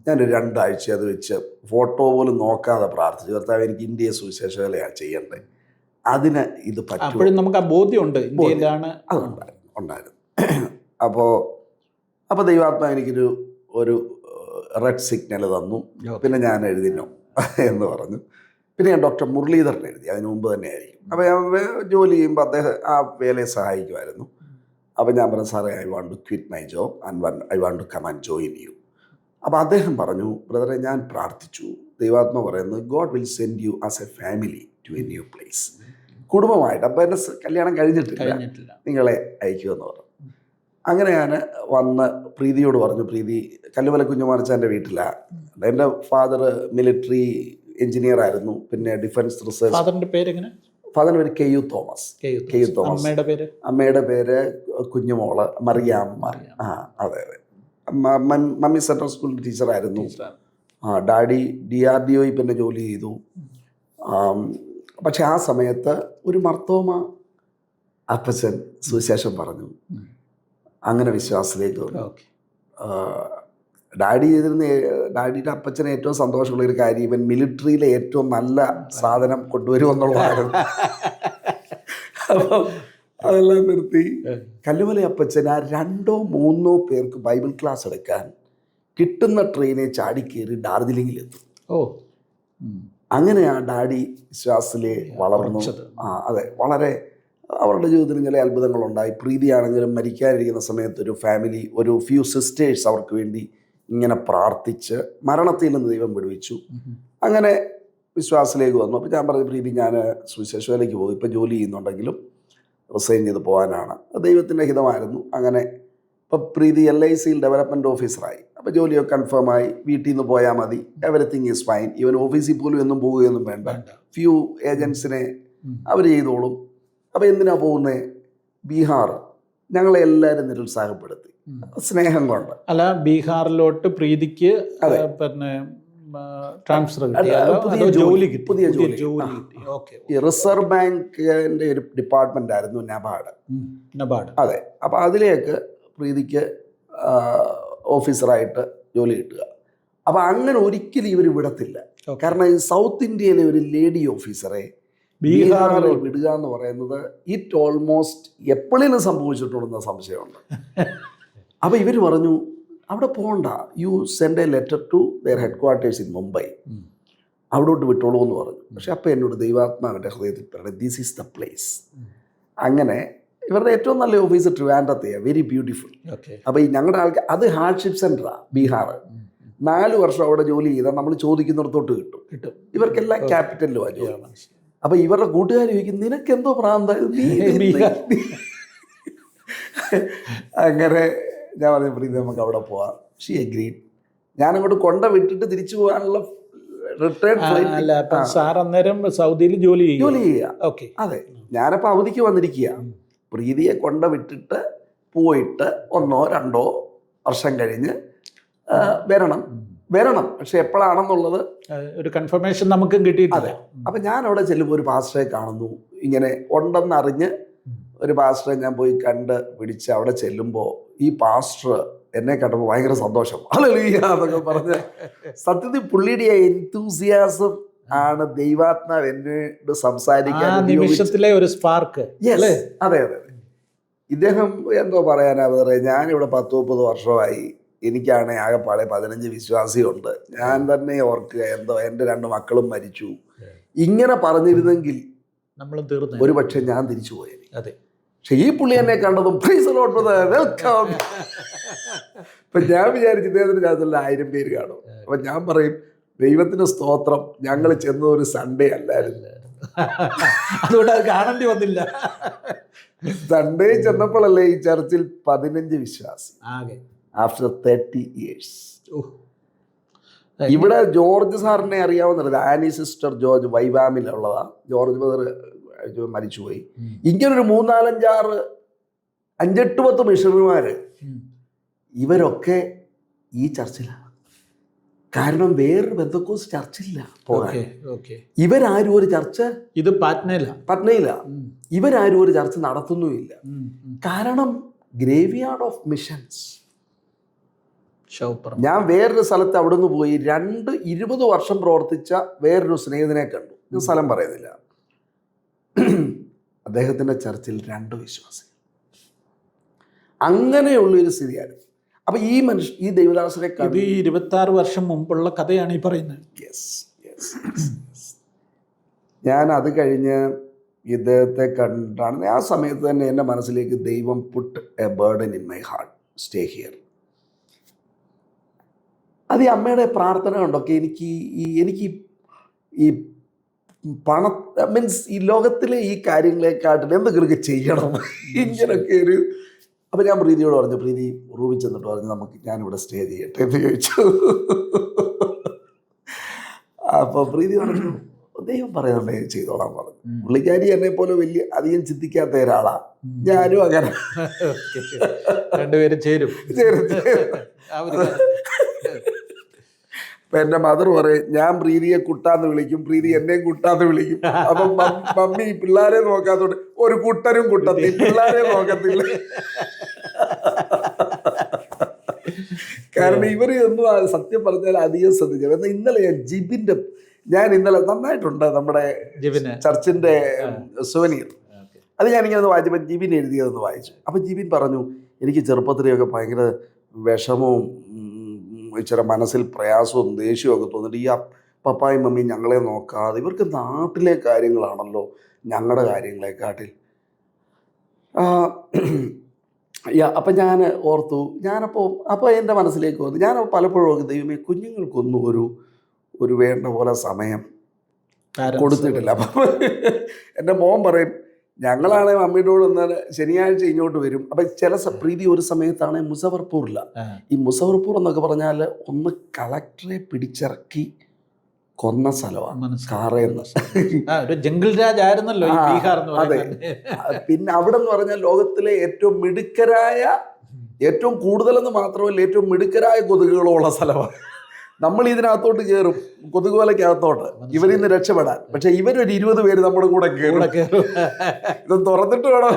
ഞാനൊരു 2 ആഴ്ച അത് വെച്ച് ഫോട്ടോ പോലും നോക്കാതെ പ്രാർത്ഥിച്ചു, കർത്താവേ എനിക്ക് ഇന്ത്യയെ സുവിശേഷകലയാണ് ചെയ്യേണ്ടത്, അതിന് ഇത് പറ്റും. അപ്പോഴും നമുക്ക് ആ ബോധ്യമുണ്ട് ഇന്ത്യയിലാണ്. ഉണ്ടായിരുന്നു. അപ്പോൾ ദൈവാത്മാ ഒരു റെഡ് സിഗ്നൽ തന്നു. പിന്നെ ഞാൻ എഴുതിനോ എന്ന് പറഞ്ഞു. പിന്നെ ഞാൻ ഡോക്ടർ മുരളീധരൻ എഴുതി, അതിന് മുമ്പ് തന്നെ ആയിരിക്കും. അപ്പോൾ ഞാൻ ജോലി ചെയ്യുമ്പോൾ അദ്ദേഹം ആ വേലയെ സഹായിക്കുമായിരുന്നു. അപ്പോൾ ഞാൻ പറഞ്ഞു, സാറേ I want to quit my job and I want to come and join you. അപ്പോൾ അദ്ദേഹം പറഞ്ഞു, ബ്രദറെ ഞാൻ പ്രാർത്ഥിച്ചു, ദൈവാത്മ പറയുന്നത് God will send you as a family to a new place, കുടുംബമായിട്ട്. അപ്പോൾ എൻ്റെ കല്യാണം കഴിഞ്ഞിട്ടില്ല, നിങ്ങളെ അയക്കുമെന്ന് പറഞ്ഞു. അങ്ങനെ ഞാൻ വന്ന് പ്രീതിയോട് പറഞ്ഞു, പ്രീതി കല്ലുമല കുഞ്ഞുമാർച്ചാൻ്റെ വീട്ടിലാണ്. എൻ്റെ ഫാദർ മിലിറ്ററി എഞ്ചിനീയർ ആയിരുന്നു, പിന്നെ ഡിഫൻസ് റിസർച്ച്. ഫാദറിൻ്റെ പേരെങ്ങനെ? ഫാദറിൻ്റെ പേര് കെ യു തോമസ്. അമ്മയുടെ പേര് കുഞ്ഞുമോള് മറിയാമ്മ. അതെ. മമ്മി സെൻട്രൽ സ്കൂൾ ടീച്ചറായിരുന്നു. ഡാഡി DRDO പിന്നെ ജോലി ചെയ്തു. പക്ഷെ ആ സമയത്ത് ഒരു മർത്തോമ അപ്പച്ചൻ സുവിശേഷം പറഞ്ഞു. അങ്ങനെ വിശ്വാസത്തിലേക്ക് വന്നു. ഡാഡിയുടെ അപ്പച്ചന് ഏറ്റവും സന്തോഷമുള്ളൊരു കാര്യം ഇവൻ മിലിറ്ററിയിലെ ഏറ്റവും നല്ല സാധനം കൊണ്ടുവരുമെന്നുള്ളതായിരുന്നു. അപ്പം അതെല്ലാം നിർത്തി കല്ലുമല അപ്പച്ചൻ ആ 2-3 പേർക്ക് ബൈബിൾ ക്ലാസ് എടുക്കാൻ കിട്ടുന്ന ട്രെയിനെ ചാടിക്കേറി ഡാർജിലിംഗിലെത്തും. അങ്ങനെ ആ ഡാഡി വിശ്വാസത്തിൽ വളർന്നു. അതെ, വളരെ അവരുടെ ജീവിതത്തിൽ ചില അത്ഭുതങ്ങളുണ്ടായി. പ്രീതിയാണെങ്കിലും മരിക്കാനിരിക്കുന്ന സമയത്ത് ഒരു ഫാമിലി, ഒരു ഫ്യൂ സിസ്റ്റേഴ്സ് അവർക്ക് വേണ്ടി ഇങ്ങനെ പ്രാർത്ഥിച്ച് മരണത്തിൽ നിന്ന് ദൈവം വിടുവിച്ചു. അങ്ങനെ വിശ്വാസത്തിലേക്ക് വന്നു. അപ്പോൾ ഞാൻ പറഞ്ഞു, പ്രീതി ഞാൻ സുവിശേഷയിലേക്ക് പോകും, ഇപ്പം ജോലി ചെയ്യുന്നുണ്ടെങ്കിലും റിസൈൻ ചെയ്ത് പോകാനാണ്. ദൈവത്തിൻ്റെ ഹിതമായിരുന്നു. അങ്ങനെ ഇപ്പം പ്രീതി LICയിൽ ഡെവലപ്മെൻറ്റ് ഓഫീസറായി. അപ്പോൾ ജോലിയൊക്കെ കൺഫേമായി, വീട്ടിൽ നിന്ന് പോയാൽ മതി, എവറിത്തിങ് ഈസ് ഫൈൻ. ഈവൻ ഓഫീസിൽ പോലും എന്നും പോവുകയൊന്നും വേണ്ട, ഫ്യൂ ഏജൻസിനെ അവർ ചെയ്തോളും. അപ്പോൾ എന്തിനാ പോകുന്നത്? ബീഹാർ. ഞങ്ങളെ എല്ലാവരും നിരുത്സാഹപ്പെടുത്തി, സ്നേഹം കൊണ്ട്. അല്ല, ബീഹാറിലോട്ട് പ്രീതിക്ക് പിന്നെ ട്രാൻസ്ഫർ പുതിയ ജോലി. ഈ റിസർവ് ബാങ്കിന്റെ ഒരു ഡിപ്പാർട്ട്മെന്റ് ആയിരുന്നു നബാർഡ്. അതെ. അപ്പോൾ അതിലേക്ക് പ്രീതിക്ക് ഓഫീസറായിട്ട് ജോലി കിട്ടുക. അപ്പോൾ അങ്ങനെ ഒരിക്കലും ഇവർ വിടത്തില്ല. കാരണം ഈ സൗത്ത് ഇന്ത്യയിലെ ഒരു ലേഡി ഓഫീസറെ ബീഹാറിൽ വിടുക എന്ന് പറയുന്നത് ഇറ്റ് ഓൾമോസ്റ്റ് എപ്പോഴേലും സംഭവിച്ചിട്ടുണ്ടെന്ന സംശയമുണ്ട്. അപ്പോൾ ഇവർ പറഞ്ഞു, അവിടെ പോകണ്ട, you send a letter to their headquarters in Mumbai, അവിടോട്ട് വിട്ടോളൂ എന്ന് പറഞ്ഞു. പക്ഷെ അപ്പോൾ എന്നോട് ദൈവാത്മാവിൻ്റെ ഹൃദയത്തിൽ പറഞ്ഞു, ദിസ് ഈസ് ദ പ്ലേസ്. അങ്ങനെ ഇവരുടെ ഏറ്റവും നല്ല ഓഫീസ് ട്രിവാൻഡ്രത്തെയാണ്, വെരി ബ്യൂട്ടിഫുൾ. അപ്പോൾ ഈ ഞങ്ങളുടെ ആൾക്കാർ, അത് ഹാർഡ്ഷിപ്പ് സെൻ്ററാണ് ബീഹാർ. 4 വർഷം അവിടെ ജോലി ചെയ്താൽ നമ്മൾ ചോദിക്കുന്നിടത്തോട്ട് കിട്ടും. ഇവർക്കെല്ലാം ക്യാപിറ്റലിലുമാണ് ജോലി. അപ്പോൾ ഇവരുടെ കൂട്ടുകാർ ചോദിക്കും, നിനക്കെന്തോ പ്രാന്ത. അങ്ങനെ ഞാൻ പറഞ്ഞു, പ്രീതി നമുക്ക് അവിടെ പോവാം. She agreed. ഞാനങ്ങോട്ട് വിട്ടിട്ട് തിരിച്ചു പോകാനുള്ള റിട്ടേൺ ഫ്ലൈറ്റ്. സാർ അന്നേരം സൗദിയിൽ ജോലി ചെയ്യുക. അതെ, ഞാനപ്പോൾ അവധിക്ക് വന്നിരിക്കുക. പ്രീതിയെ വിട്ടിട്ട് പോയിട്ട് 1-2 വർഷം കഴിഞ്ഞ് വരണം. പക്ഷെ എപ്പോഴാണെന്നുള്ളത് ഒരു കൺഫർമേഷൻ നമുക്കും കിട്ടിയിട്ടില്ല. അപ്പം ഞാൻ അവിടെ ചെല്ലുമ്പോൾ ഒരു പാസ്റ്ററെ കാണുന്നു. ഇങ്ങനെ ഉണ്ടെന്നറിഞ്ഞ് ഒരു പാസ്റ്ററെ ഞാൻ പോയി പിടിച്ച് അവിടെ ചെല്ലുമ്പോൾ ഈ പാസ്റ്റർ എന്നെ കണ്ടപ്പോൾ ഭയങ്കര സന്തോഷം, ഹല്ലേലൂയ എന്നൊക്കെ പറഞ്ഞ്. സത്യത്തിൽ പുള്ളിയുടെ എൻതൂസിയാസം ആണ് ദൈവാത്മാവ് എന്നോട് സംസാരിക്കാൻ നിമിഷത്തിലെ ഒരു സ്പാർക്ക്. അതെ. ഇദ്ദേഹം എന്തോ പറയാനാ പറയാ, ഞാനിവിടെ 10-30 വർഷമായി, എനിക്കാണ് ആകെപ്പാടെ 15 വിശ്വാസിയുണ്ട്, ഞാൻ തന്നെ ഓർക്കുക, എന്തോ എൻ്റെ 2 മക്കളും മരിച്ചു. ഇങ്ങനെ പറഞ്ഞിരുന്നെങ്കിൽ ഒരു പക്ഷെ ഞാൻ തിരിച്ചു പോയത്. അതെ. പക്ഷെ ഈ പുള്ളി എന്നെ കണ്ടതും വെൽക്കം. ഇപ്പൊ ഞാൻ വിചാരിച്ചു ഇദ്ദേഹത്തിന് ചാത്തിൽ 1000 പേര് കാണും. അപ്പൊ ഞാൻ പറയും, ദൈവത്തിന് സ്തോത്രം, ഞങ്ങൾ ചെന്ന ഒരു സൺഡേ അല്ലായിരുന്നു, അതുകൊണ്ട് അത് കാണേണ്ടി വന്നില്ല. സൺഡേ ചെന്നപ്പോഴല്ലേ ഈ ചർച്ചിൽ 15 വിശ്വാസി ആഫ്റ്റർ 30 years. ഇവിടെ ജോർജ് സാറിനെ അറിയാവുന്നത് ആനി സിസ്റ്റർ ജോർജ് വൈവാമിലുള്ളതാ. ജോർജ് ബ്രദർ മരിച്ചുപോയി. ഇങ്ങനൊരു 5-8 മിഷണറിമാര് ഇവരൊക്കെ ഈ ചർച്ചിലാണ്. കാരണം വേറൊരു ബന്ധക്കോസ് ചർച്ചില്ല പോകാൻ. ഇവരാരും ഒരു ചർച്ച ഇത് പാറ്റ്നയില ഇവരാരും ഒരു ചർച്ച നടത്തുന്നുമില്ല. കാരണം ഗ്രേവ്യാർഡ് ഓഫ് മിഷൻസ്. ഞാൻ വേറൊരു സ്ഥലത്ത് അവിടെ നിന്ന് പോയി 20 വർഷം പ്രവർത്തിച്ച വേറൊരു സ്നേഹിതനെ കണ്ടു. ഞാൻ സ്ഥലം പറയുന്നില്ല. അദ്ദേഹത്തിൻ്റെ ചർച്ചിൽ 2 വിശ്വാസികൾ. അങ്ങനെയുള്ളൊരു സ്ഥിതിയാണ്. അപ്പം ഈ ദൈവദാസനെ ഇത് 26 വർഷം മുമ്പുള്ള കഥയാണ് ഈ പറയുന്നത്. ഞാൻ അത് കഴിഞ്ഞ് ഇദ്ദേഹത്തെ കണ്ടാണ്. ആ സമയത്ത് തന്നെ എൻ്റെ മനസ്സിലേക്ക് ദൈവം put a burden in my heart, stay here. അത് ഈ അമ്മയുടെ പ്രാർത്ഥന കൊണ്ടൊക്കെ എനിക്ക് ഈ മീൻസ് ഈ ലോകത്തിലെ ഈ കാര്യങ്ങളെക്കാട്ടിൽ എന്തെങ്കിലുമൊക്കെ ചെയ്യണം ഇങ്ങനൊക്കെ ഒരു. അപ്പം ഞാൻ പ്രീതിയോട് പറഞ്ഞു, പ്രീതി റൂമിൽ ചെന്നിട്ട് പറഞ്ഞു ഞാനിവിടെ സ്റ്റേ ചെയ്യട്ടെ എന്ന് ചോദിച്ചു. അപ്പോൾ പ്രീതി പറഞ്ഞു ദൈവം പറയുന്നുണ്ടേ ചെയ്തോളാൻ പറഞ്ഞു. പുള്ളിക്കാരി എന്നെ പോലെ വലിയ അധികം ചിന്തിക്കാത്ത ഒരാളാ. ഞാനും അങ്ങനെ രണ്ടുപേരും ചേരും. അപ്പൊ എൻ്റെ മദർ പറയും ഞാൻ പ്രീതിയെ കുട്ടാന്ന് വിളിക്കും, പ്രീതി എന്നെയും കുട്ടാന്ന് വിളിക്കും. അപ്പൊ മമ്മി പിള്ളേരെ നോക്കാത്തോണ്ട് ഒരു കുട്ടനും കുട്ടത്തി പിള്ളേരെ നോക്കത്തില്ല. കാരണം ഇവര് ഒന്നും സത്യം പറഞ്ഞാൽ അധികം ശ്രദ്ധിച്ചു. എന്നാൽ ഇന്നലെ ഞാൻ ഇന്നലെ നന്നായിട്ടുണ്ട് നമ്മുടെ ചർച്ചിന്റെ സുവനീർ. അത് ഞാനിങ്ങനെ വായിച്ചപ്പോൾ ജിബിൻ എഴുതിയതെന്ന് വായിച്ചു. അപ്പം ജിബിൻ പറഞ്ഞു എനിക്ക് ചെറുപ്പത്തിലെയൊക്കെ ഭയങ്കര വിഷമവും ഇച്ചിരി മനസ്സിൽ പ്രയാസവും ദേഷ്യവും ഒക്കെ തോന്നിട്ട് ഈ പപ്പായും മമ്മിയും ഞങ്ങളെ നോക്കാതെ ഇവർക്ക് നാട്ടിലെ കാര്യങ്ങളാണല്ലോ ഞങ്ങളുടെ കാര്യങ്ങളെക്കാട്ടിൽ. അപ്പം ഞാൻ ഓർത്തു, അപ്പോൾ എൻ്റെ മനസ്സിലേക്ക് വന്നു. ഞാൻ പലപ്പോഴും ദൈവമേ കുഞ്ഞുങ്ങൾക്കൊന്നും ഒരു വേണ്ട പോലെ സമയം കൊടുത്തിട്ടില്ല. അപ്പം എൻ്റെ മോൻ പറയും ഞങ്ങളാണെങ്കിൽ മമ്മിയോട് വന്നാൽ ശനിയാഴ്ച ഇങ്ങോട്ട് വരും. അപ്പം ചില പ്രീതി ഒരു സമയത്താണ് മുസഫർപൂറില്ല. ഈ മുസഫർപൂർ എന്നൊക്കെ പറഞ്ഞാൽ ഒന്ന് കളക്ടറെ പിടിച്ചിറക്കി കൊന്ന സ്ഥലമാണ് കാറേന്ന്. ജംഗിൾ രാജ് ആയിരുന്നല്ലോ. അതെ. പിന്നെ അവിടെ എന്ന് പറഞ്ഞാൽ ലോകത്തിലെ ഏറ്റവും മിടുക്കരായ, ഏറ്റവും കൂടുതലെന്ന് മാത്രമല്ല ഏറ്റവും മിടുക്കരായ കൊതുകുകളുള്ള സ്ഥലമാണ്. നമ്മൾ ഇതിനകത്തോട്ട് കയറും, കൊതുക് വലയ്ക്കകത്തോട്ട് ഇവരിന്ന് രക്ഷപ്പെടാൻ. പക്ഷെ ഇവരൊരു 20 പേര് നമ്മുടെ കൂടെ കയറും. ഇത് തുറന്നിട്ട് വേണം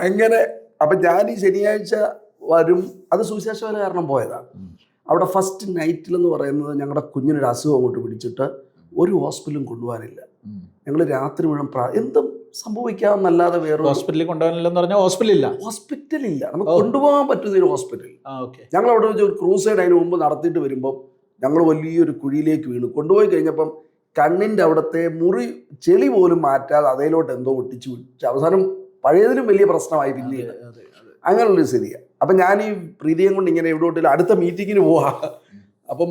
അങ്ങനെ. അപ്പം ഞാൻ ഈ ശനിയാഴ്ച വരും. അത് സുവിശേഷവേല കാരണം പോയതാണ്. അവിടെ ഫസ്റ്റ് നൈറ്റിലെന്ന് പറയുന്നത് ഞങ്ങളുടെ കുഞ്ഞിനൊരു അസുഖം അങ്ങോട്ട് പിടിച്ചിട്ട് ഒരു ഹോസ്പിറ്റലും കൊണ്ടുപോകാനില്ല. ഞങ്ങൾ രാത്രി മുഴുവൻ എന്തും സംഭവിക്കാമെന്നല്ലാതെ വേറെ ഹോസ്പിറ്റലിൽ കൊണ്ടുപോകാനില്ലെന്ന് പറഞ്ഞാൽ ഹോസ്പിറ്റലില്ല. നമുക്ക് കൊണ്ടുപോകാൻ പറ്റുന്ന ഒരു ഹോസ്പിറ്റൽ. ഞങ്ങൾ അവിടെ വെച്ച് ഒരു ക്രൂസൈഡ് അതിന് മുമ്പ് നടത്തിയിട്ട് വരുമ്പം ഞങ്ങൾ വലിയൊരു കുഴിയിലേക്ക് വീണു. കൊണ്ടുപോയി കഴിഞ്ഞപ്പം കണ്ണിൻ്റെ അവിടുത്തെ ചെളി പോലും മാറ്റാതെ അതിലോട്ട് എന്തോ ഒട്ടിച്ചു വിട്ടു. അവസാനം പഴയതിലും വലിയ പ്രശ്നമായി പിന്നീട്. അങ്ങനെയുള്ളൊരു സ്ഥിതിയാണ്. അപ്പം ഞാൻ ഈ പ്രീതിയും കൊണ്ട് ഇങ്ങനെ എവിടെയോട്ടില്ല അടുത്ത മീറ്റിങ്ങിന് പോവാം. അപ്പം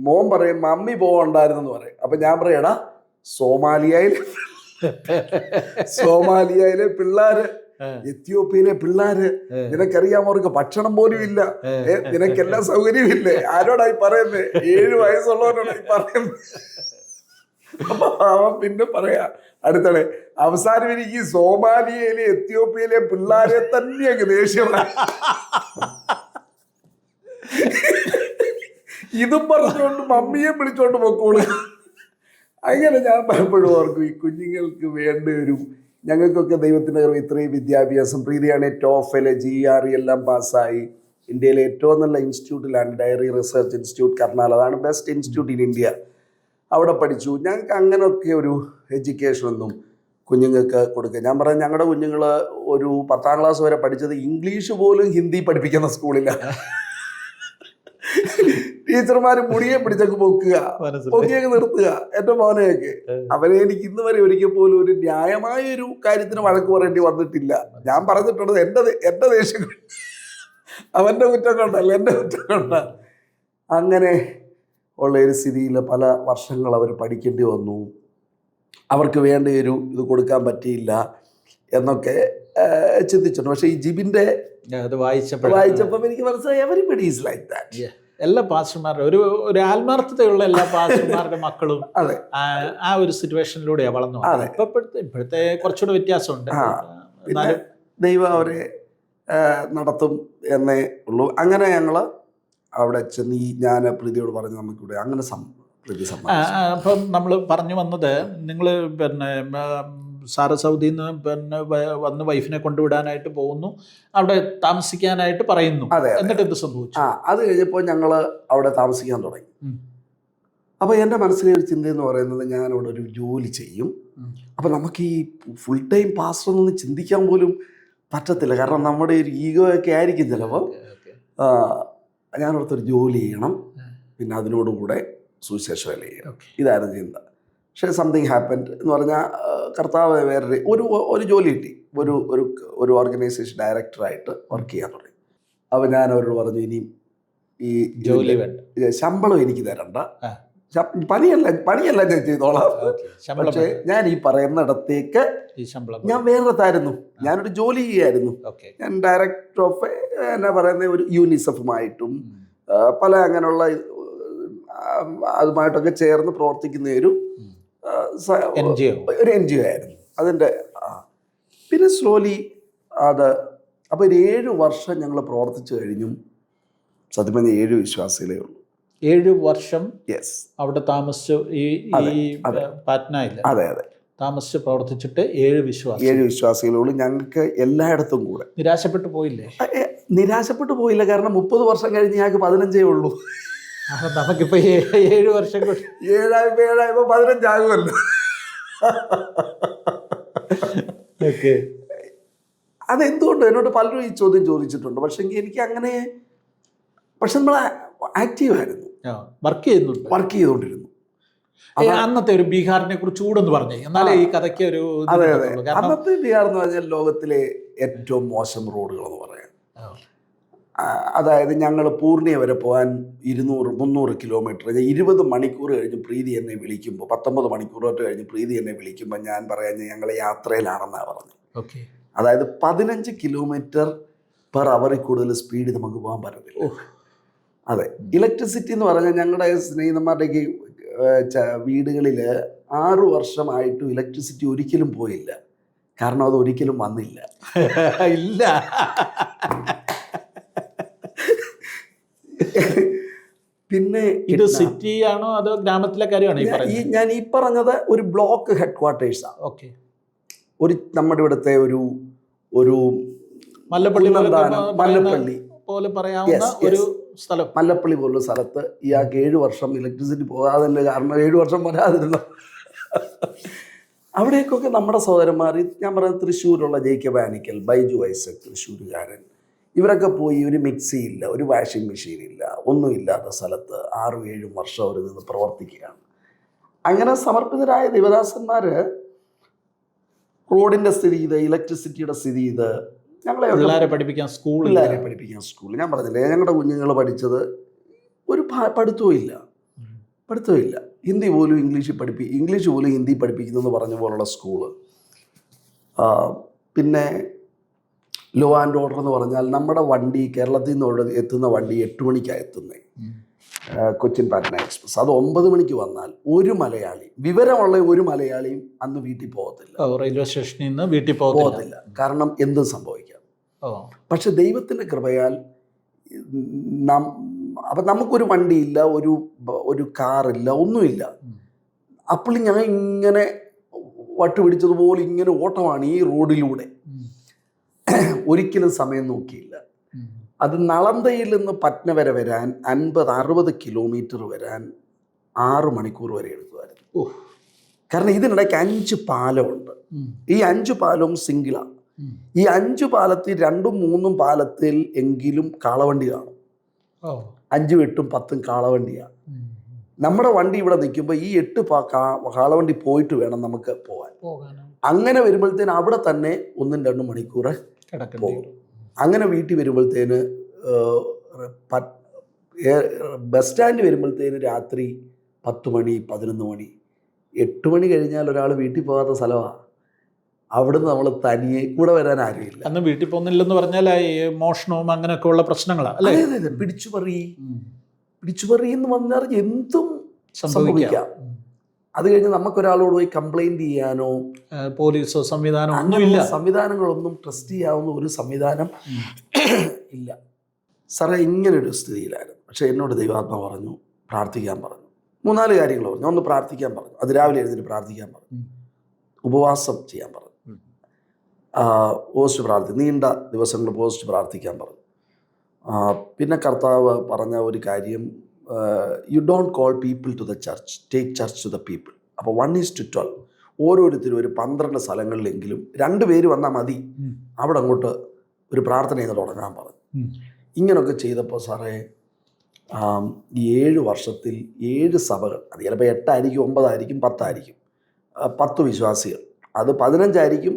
മോൻ പറയും മമ്മി പോകണ്ടായിരുന്നെന്ന് പറയും. അപ്പം ഞാൻ പറയും എടാ സോമാലിയയിലെ പിള്ളേര്, എത്യോപ്യയിലെ പിള്ളേര്, നിനക്കറിയാമോ അവർക്ക് ഭക്ഷണം പോലും ഇല്ല, നിനക്കെല്ലാം സൗകര്യവും ഇല്ലേ? ആരോടായി പറയുന്നേ? 7 വയസ്സുള്ളവരോടായി പറയുന്നത്. അപ്പൊ അവൻ പിന്നെ പറയാ അടുത്തടെ അവസാനം എനിക്ക് സോമാലിയയിലെ എത്യോപ്യയിലെ പിള്ളേരെ തന്നെ അങ്ങ് ദേഷ്യമാണ്. ഇതും പറഞ്ഞുകൊണ്ട് മമ്മിയെ വിളിച്ചോണ്ട് പൊക്കോളൂ. അങ്ങനെ ഞാൻ പലപ്പോഴും ഓർക്കും ഈ കുഞ്ഞുങ്ങൾക്ക് വേണ്ട ഞങ്ങൾക്കൊക്കെ ദൈവത്തിൻ്റെ ഇത്രയും വിദ്യാഭ്യാസം. പ്രീതിയാണെങ്കിൽ TOEFL GRE എല്ലാം പാസ്സായി. ഇന്ത്യയിലെ ഏറ്റവും നല്ല ഇൻസ്റ്റിറ്റ്യൂട്ടിലാണ് ഡയറി റിസർച്ച് ഇൻസ്റ്റിറ്റ്യൂട്ട് കർണാൽ. അതാണ് ബെസ്റ്റ് ഇൻസ്റ്റിറ്റ്യൂട്ട് ഇൻ ഇന്ത്യ. അവിടെ പഠിച്ചു. ഞങ്ങൾക്ക് അങ്ങനെയൊക്കെ ഒരു എഡ്യൂക്കേഷനൊന്നും കുഞ്ഞുങ്ങൾക്ക് കൊടുക്കുക. ഞാൻ പറഞ്ഞ ഞങ്ങളുടെ കുഞ്ഞുങ്ങൾ ഒരു 10ാം ക്ലാസ് വരെ പഠിച്ചത് ഇംഗ്ലീഷ് പോലും ഹിന്ദി പഠിപ്പിക്കുന്ന സ്കൂളിലാണ്. ടീച്ചർമാർ മുടിയെ പിടിച്ചൊക്കെ പൊക്കിയൊക്കെ നിർത്തുക. എൻ്റെ മോനെയൊക്കെ അവനെ എനിക്ക് ഇന്ന് വരെ ഒരിക്കൽ പോലും ഒരു ന്യായമായ ഒരു കാര്യത്തിന് വഴക്ക് പറയേണ്ടി വന്നിട്ടില്ല. ഞാൻ പറഞ്ഞിട്ടുള്ളത് എൻ്റെ ദേഷ്യം അവൻ്റെ കുറ്റം കൊണ്ടല്ല, എൻ്റെ കുറ്റം കൊണ്ടാണ്. അങ്ങനെ ഉള്ള ഒരു സ്ഥിതിയിൽ പല വർഷങ്ങൾ അവർ പഠിക്കേണ്ടി വന്നു. അവർക്ക് വേണ്ട ഇത് കൊടുക്കാൻ പറ്റിയില്ല എന്നൊക്കെ ചിന്തിച്ചിട്ടുണ്ട്. പക്ഷെ ഈ ജിബിൻ്റെ വായിച്ചപ്പോൾ എനിക്ക് മനസ്സിലായി എവരിബഡി ഈസ് ലൈക്ക് ദാറ്റ്. എല്ലാ പാസ്റ്റർമാരുടെ ഒരു ആത്മാർത്ഥതയുള്ള എല്ലാ പാസ്റ്റർമാരുടെ മക്കളും അതെ ആ ഒരു സിറ്റുവേഷനിലൂടെയാണ് വളർന്നു അതെ. ഇപ്പോഴത്തെ കുറച്ചുകൂടെ വ്യത്യാസമുണ്ട്. പിന്നെ ദൈവം അവരെ നടത്തും എന്നേ ഉള്ളൂ. അങ്ങനെ ഞങ്ങൾ അവിടെ ചെന്ന് ഞാൻ പ്രീതിയോട് പറഞ്ഞു നമുക്കിവിടെ അങ്ങനെ പ്രീതി സമ്മതിച്ചു. അപ്പം നമ്മൾ പറഞ്ഞു വന്നത് നിങ്ങൾ പിന്നെ സാറ് സൗദിയിൽ നിന്ന് പിന്നെ വന്ന് വൈഫിനെ കൊണ്ടുവിടാനായിട്ട് പോകുന്നു, അവിടെ താമസിക്കാനായിട്ട് പറയുന്നു. അതെ. എന്നിട്ട് എന്ത് സംഭവിച്ചു? അത് കഴിഞ്ഞപ്പോൾ ഞങ്ങൾ അവിടെ താമസിക്കാൻ തുടങ്ങി. അപ്പോൾ എൻ്റെ മനസ്സിലെ ഒരു ചിന്തയെന്ന് പറയുന്നത് ഞാൻ അവിടെ ഒരു ജോലി ചെയ്യും. അപ്പോൾ നമുക്ക് ഈ ഫുൾ ടൈം പാസ്റ്റർ എന്നൊന്നും ചിന്തിക്കാൻ പോലും പറ്റത്തില്ല. കാരണം നമ്മുടെ ഒരു ഈഗോ ഒക്കെ ആയിരിക്കും ചിലപ്പോൾ. ഞാനവിടുത്തെ ഒരു ജോലി ചെയ്യണം, പിന്നെ അതിനോടുകൂടെ സുവിശേഷ വേല ചെയ്യണം. ഇതായിരുന്നു ചിന്ത. പക്ഷേ സംതിങ് ഹാപ്പൻഡ് എന്ന് പറഞ്ഞാൽ കർത്താവ് വേറെ ഒരു ജോലി കിട്ടി. ഒരു ഓർഗനൈസേഷൻ ഡയറക്ടറായിട്ട് വർക്ക് ചെയ്യാൻ തുടങ്ങി. അപ്പോൾ ഞാൻ അവരോട് പറഞ്ഞു ഇനിയും ഈ ജോലി ശമ്പളം എനിക്ക് തരണ്ട, പണിയല്ല ഞാൻ ചെയ്തോളാം, പക്ഷേ ഞാൻ ഈ പറയുന്നിടത്തേക്ക് ഞാൻ വേറെത്തായിരുന്നു. ഞാനൊരു ജോലി ചെയ്യായിരുന്നു. ഞാൻ ഡയറക്ടർ ഓഫ് എന്നാ പറയുന്ന ഒരു യൂണിസെഫുമായിട്ടും പല അങ്ങനെയുള്ള അതുമായിട്ടൊക്കെ ചേർന്ന് പ്രവർത്തിക്കുന്ന ഒരു NGO ആയിരുന്നു അതിൻ്റെ. പിന്നെ സ്ലോലി അപ്പോൾ ഒരു 7 വർഷം ഞങ്ങൾ പ്രവർത്തിച്ചു കഴിഞ്ഞും സത്യം പറഞ്ഞ 7 വിശ്വാസികളേ ഉള്ളൂ. 7 വർഷം യെസ് അവിടെ താമസിച്ചു. ഈ പാറ്റ്നയില്ല, അതെ താമസിച്ച് പ്രവർത്തിച്ചിട്ട് 7 വിശ്വാസികളുള്ളൂ. ഞങ്ങൾക്ക് എല്ലായിടത്തും കൂടെ നിരാശപ്പെട്ടു പോയില്ലേ? നിരാശപ്പെട്ടു പോയില്ല. കാരണം 30 വർഷം കഴിഞ്ഞ് ഞങ്ങൾക്ക് 15 ഉള്ളൂ. നമുക്കിപ്പോ 7 വർഷം 7 15 ആകുമല്ലോ. അതെന്തുകൊണ്ട് എന്നോട് പലരും ഈ ചോദ്യം ചോദിച്ചിട്ടുണ്ട്. പക്ഷെ എനിക്ക് അങ്ങനെ, പക്ഷെ നമ്മൾ ആക്റ്റീവായിരുന്നു, വർക്ക് ചെയ്തുകൊണ്ടിരുന്നു. അന്നത്തെ ഒരു ബീഹാറിനെ കുറിച്ച് കൂടെ പറഞ്ഞേ, എന്നാലേ ഈ കഥയ്ക്ക് ഒരു. അതെ അന്നത്തെ ബീഹാർ എന്ന് പറഞ്ഞാൽ ലോകത്തിലെ ഏറ്റവും മോശം റോഡുകൾ എന്ന് പറയാം. അതായത് ഞങ്ങൾ പൂർണിയ വരെ പോകാൻ 200-300 കിലോമീറ്റർ 20 മണിക്കൂർ കഴിഞ്ഞ് പ്രീതി എന്നെ വിളിക്കുമ്പോൾ, 19 മണിക്കൂറോട്ട് കഴിഞ്ഞ് പ്രീതി എന്നെ വിളിക്കുമ്പോൾ ഞാൻ പറയാൻ ഞങ്ങൾ യാത്രയിലാണെന്നാണ് പറഞ്ഞത്. അതായത് 15 km/h കൂടുതൽ സ്പീഡ് നമുക്ക് പോകാൻ പറ്റത്തില്ല. അതെ. ഇലക്ട്രിസിറ്റി എന്ന് പറഞ്ഞാൽ ഞങ്ങളുടെ സ്നേഹിതന്മാരുടെയൊക്കെ വീടുകളിൽ 6 വർഷമായിട്ടും ഇലക്ട്രിസിറ്റി ഒരിക്കലും പോയില്ല. കാരണം അത് ഒരിക്കലും വന്നില്ല. ഇല്ല. പിന്നെ ഇത് സിറ്റി ആണോ അതോ ഗ്രാമത്തിലെ കാര്യമാണോ? ഞാൻ ഈ പറഞ്ഞത് ഒരു ബ്ലോക്ക് ഹെഡ് ക്വാർട്ടേഴ്സാണ്. ഒരു നമ്മുടെ ഇവിടുത്തെ ഒരു മല്ലപ്പള്ളി പോലെ പറയാവുന്ന ഒരു സ്ഥലം, മല്ലപ്പള്ളി പോലുള്ള സ്ഥലത്ത് ഇയാൾക്ക് 7 വർഷം ഇലക്ട്രിസിറ്റി പോകാതെ കാരണം 7 വർഷം വരാതിരുന്നു. അവിടേക്കൊക്കെ നമ്മുടെ സഹോദരന്മാർ, ഞാൻ പറയുന്നത് തൃശ്ശൂരുള്ള ജേക്കബ് ആനിക്കൽ, ബൈജു ഐസക് തൃശ്ശൂരുകാരൻ, ഇവരൊക്കെ പോയി ഒരു മിക്സി ഇല്ല, ഒരു വാഷിംഗ് മെഷീൻ ഇല്ല, ഒന്നുമില്ലാത്ത സ്ഥലത്ത് 6-7 വർഷം അവർ നിന്ന് പ്രവർത്തിക്കുകയാണ്. അങ്ങനെ സമർപ്പിതരായ ദേവദാസന്മാർ റോഡിൻ്റെ സ്ഥിതി ഇത്, ഇലക്ട്രിസിറ്റിയുടെ സ്ഥിതി ഇത്, പിള്ളേരെ പഠിപ്പിക്കാൻ സ്കൂൾ. ഞാൻ പറഞ്ഞില്ലേ, ഞങ്ങളുടെ കുഞ്ഞുങ്ങൾ പഠിച്ചത് ഒരു പഠിത്തവും ഇല്ല. ഹിന്ദി പോലും ഇംഗ്ലീഷ് പോലും ഹിന്ദി പഠിപ്പിക്കുന്നു എന്ന് പറഞ്ഞ പോലുള്ള സ്കൂള്. പിന്നെ ലോ ആൻഡ് ഓർഡർ എന്ന് പറഞ്ഞാൽ നമ്മുടെ വണ്ടി കേരളത്തിൽ നിന്ന് എത്തുന്ന വണ്ടി 8 മണിക്കാണ് എത്തുന്നത്, കൊച്ചിൻ പാറ്റ്ന എക്സ്പ്രസ്. അത് 9 മണിക്ക് വന്നാൽ ഒരു മലയാളി, വിവരമുള്ള ഒരു മലയാളിയും അന്ന് വീട്ടിൽ പോകത്തില്ല, റെയിൽവേ സ്റ്റേഷനിൽ നിന്ന് വീട്ടിൽ പോകത്തില്ല. കാരണം എന്തും സംഭവിക്കാം. പക്ഷെ ദൈവത്തിൻ്റെ കൃപയാൽ അപ്പം നമുക്കൊരു വണ്ടിയില്ല, ഒരു കാറില്ല, ഒന്നുമില്ല. അപ്പോൾ ഞാൻ ഇങ്ങനെ വട്ടുപിടിച്ചതുപോലെ ഇങ്ങനെ ഓട്ടമാണ് ഈ റോഡിലൂടെ. ഒരിക്കലും സമയം നോക്കിയില്ല. അത് നളന്തയിൽ നിന്ന് പറ്റ്ന വരെ വരാൻ 50-60 കിലോമീറ്റർ വരാൻ 6 മണിക്കൂർ വരെ എടുക്കുമായിരുന്നു. കാരണം ഇതിനിടയ്ക്ക് 5 പാലമുണ്ട്. ഈ 5 പാലവും സിംഗിളാണ്. ഈ 5 പാലത്തിൽ 2-3 പാലത്തിൽ എങ്കിലും കാളവണ്ടി കാണും. 5, 8, 10 കാളവണ്ടിയാണ്. നമ്മുടെ വണ്ടി ഇവിടെ നിൽക്കുമ്പോൾ ഈ 8 കാളവണ്ടി പോയിട്ട് വേണം നമുക്ക് പോകാൻ. അങ്ങനെ വരുമ്പോഴത്തേന് അവിടെ തന്നെ 1-2 മണിക്കൂർ പോകും. അങ്ങനെ വീട്ടിൽ വരുമ്പോഴത്തേന് ബസ് സ്റ്റാൻഡ് വരുമ്പോഴത്തേന് രാത്രി 10 മണി 11 മണി. 8 മണി കഴിഞ്ഞാൽ ഒരാൾ വീട്ടിൽ പോകാത്ത സ്ഥലമാണ്. അവിടുന്ന് നമ്മൾ തനിയെ കൂടെ വരാൻ ആരുമില്ല. അന്ന് വീട്ടിൽ പോകുന്നില്ലെന്ന് പറഞ്ഞാൽ മോഷണവും അങ്ങനെയൊക്കെ ഉള്ള പ്രശ്നങ്ങളാണ് അല്ലേ? പിടിച്ചു പറി പിടിച്ചുപറി എന്ന് വന്നാൽ എന്തും സംഭവിക്കാം. അത് കഴിഞ്ഞ് നമുക്കൊരാളോട് പോയി കംപ്ലൈന്റ് ചെയ്യാനോ പോലീസോ സംവിധാനം അങ്ങനെയുള്ള സംവിധാനങ്ങളൊന്നും ട്രസ്റ്റ് ചെയ്യാവുന്ന ഒരു സംവിധാനം ഇല്ല. സാറേ ഇങ്ങനൊരു സ്ഥിതിയിലായിരുന്നു. പക്ഷെ എന്നോട് ദൈവാത്മാ പറഞ്ഞു, പ്രാർത്ഥിക്കാൻ പറഞ്ഞു. 3-4 കാര്യങ്ങൾ പറഞ്ഞു. ഒന്ന് പ്രാർത്ഥിക്കാൻ പറഞ്ഞു, അതിരാവിലെ എഴുന്നേറ്റ് പ്രാർത്ഥിക്കാൻ പറഞ്ഞു, ഉപവാസം ചെയ്യാൻ പറഞ്ഞു, പോസ്റ്റ് നീണ്ട ദിവസങ്ങൾ പോസ്റ്റ് പ്രാർത്ഥിക്കാൻ പറഞ്ഞു. പിന്നെ കർത്താവ് പറഞ്ഞ ഒരു കാര്യം, you don't call people to the church, take church to the people. അപ്പോൾ 1:12 ഓരോരുത്തരും ഒരു 12 സ്ഥലങ്ങളിലെങ്കിലും 2 പേര് വന്നാൽ മതി, അവിടെ അങ്ങോട്ട് ഒരു പ്രാർത്ഥന ചെയ്ത് തുടങ്ങാൻ പറഞ്ഞു. ഇങ്ങനെയൊക്കെ ചെയ്തപ്പോൾ സാറേ ഈ 7 വർഷത്തിൽ 7 സഭകൾ, അത് ചിലപ്പോൾ 8 ആയിരിക്കും, 9 ആയിരിക്കും, 10 ആയിരിക്കും, 10 വിശ്വാസികൾ, അത് 15 ആയിരിക്കും,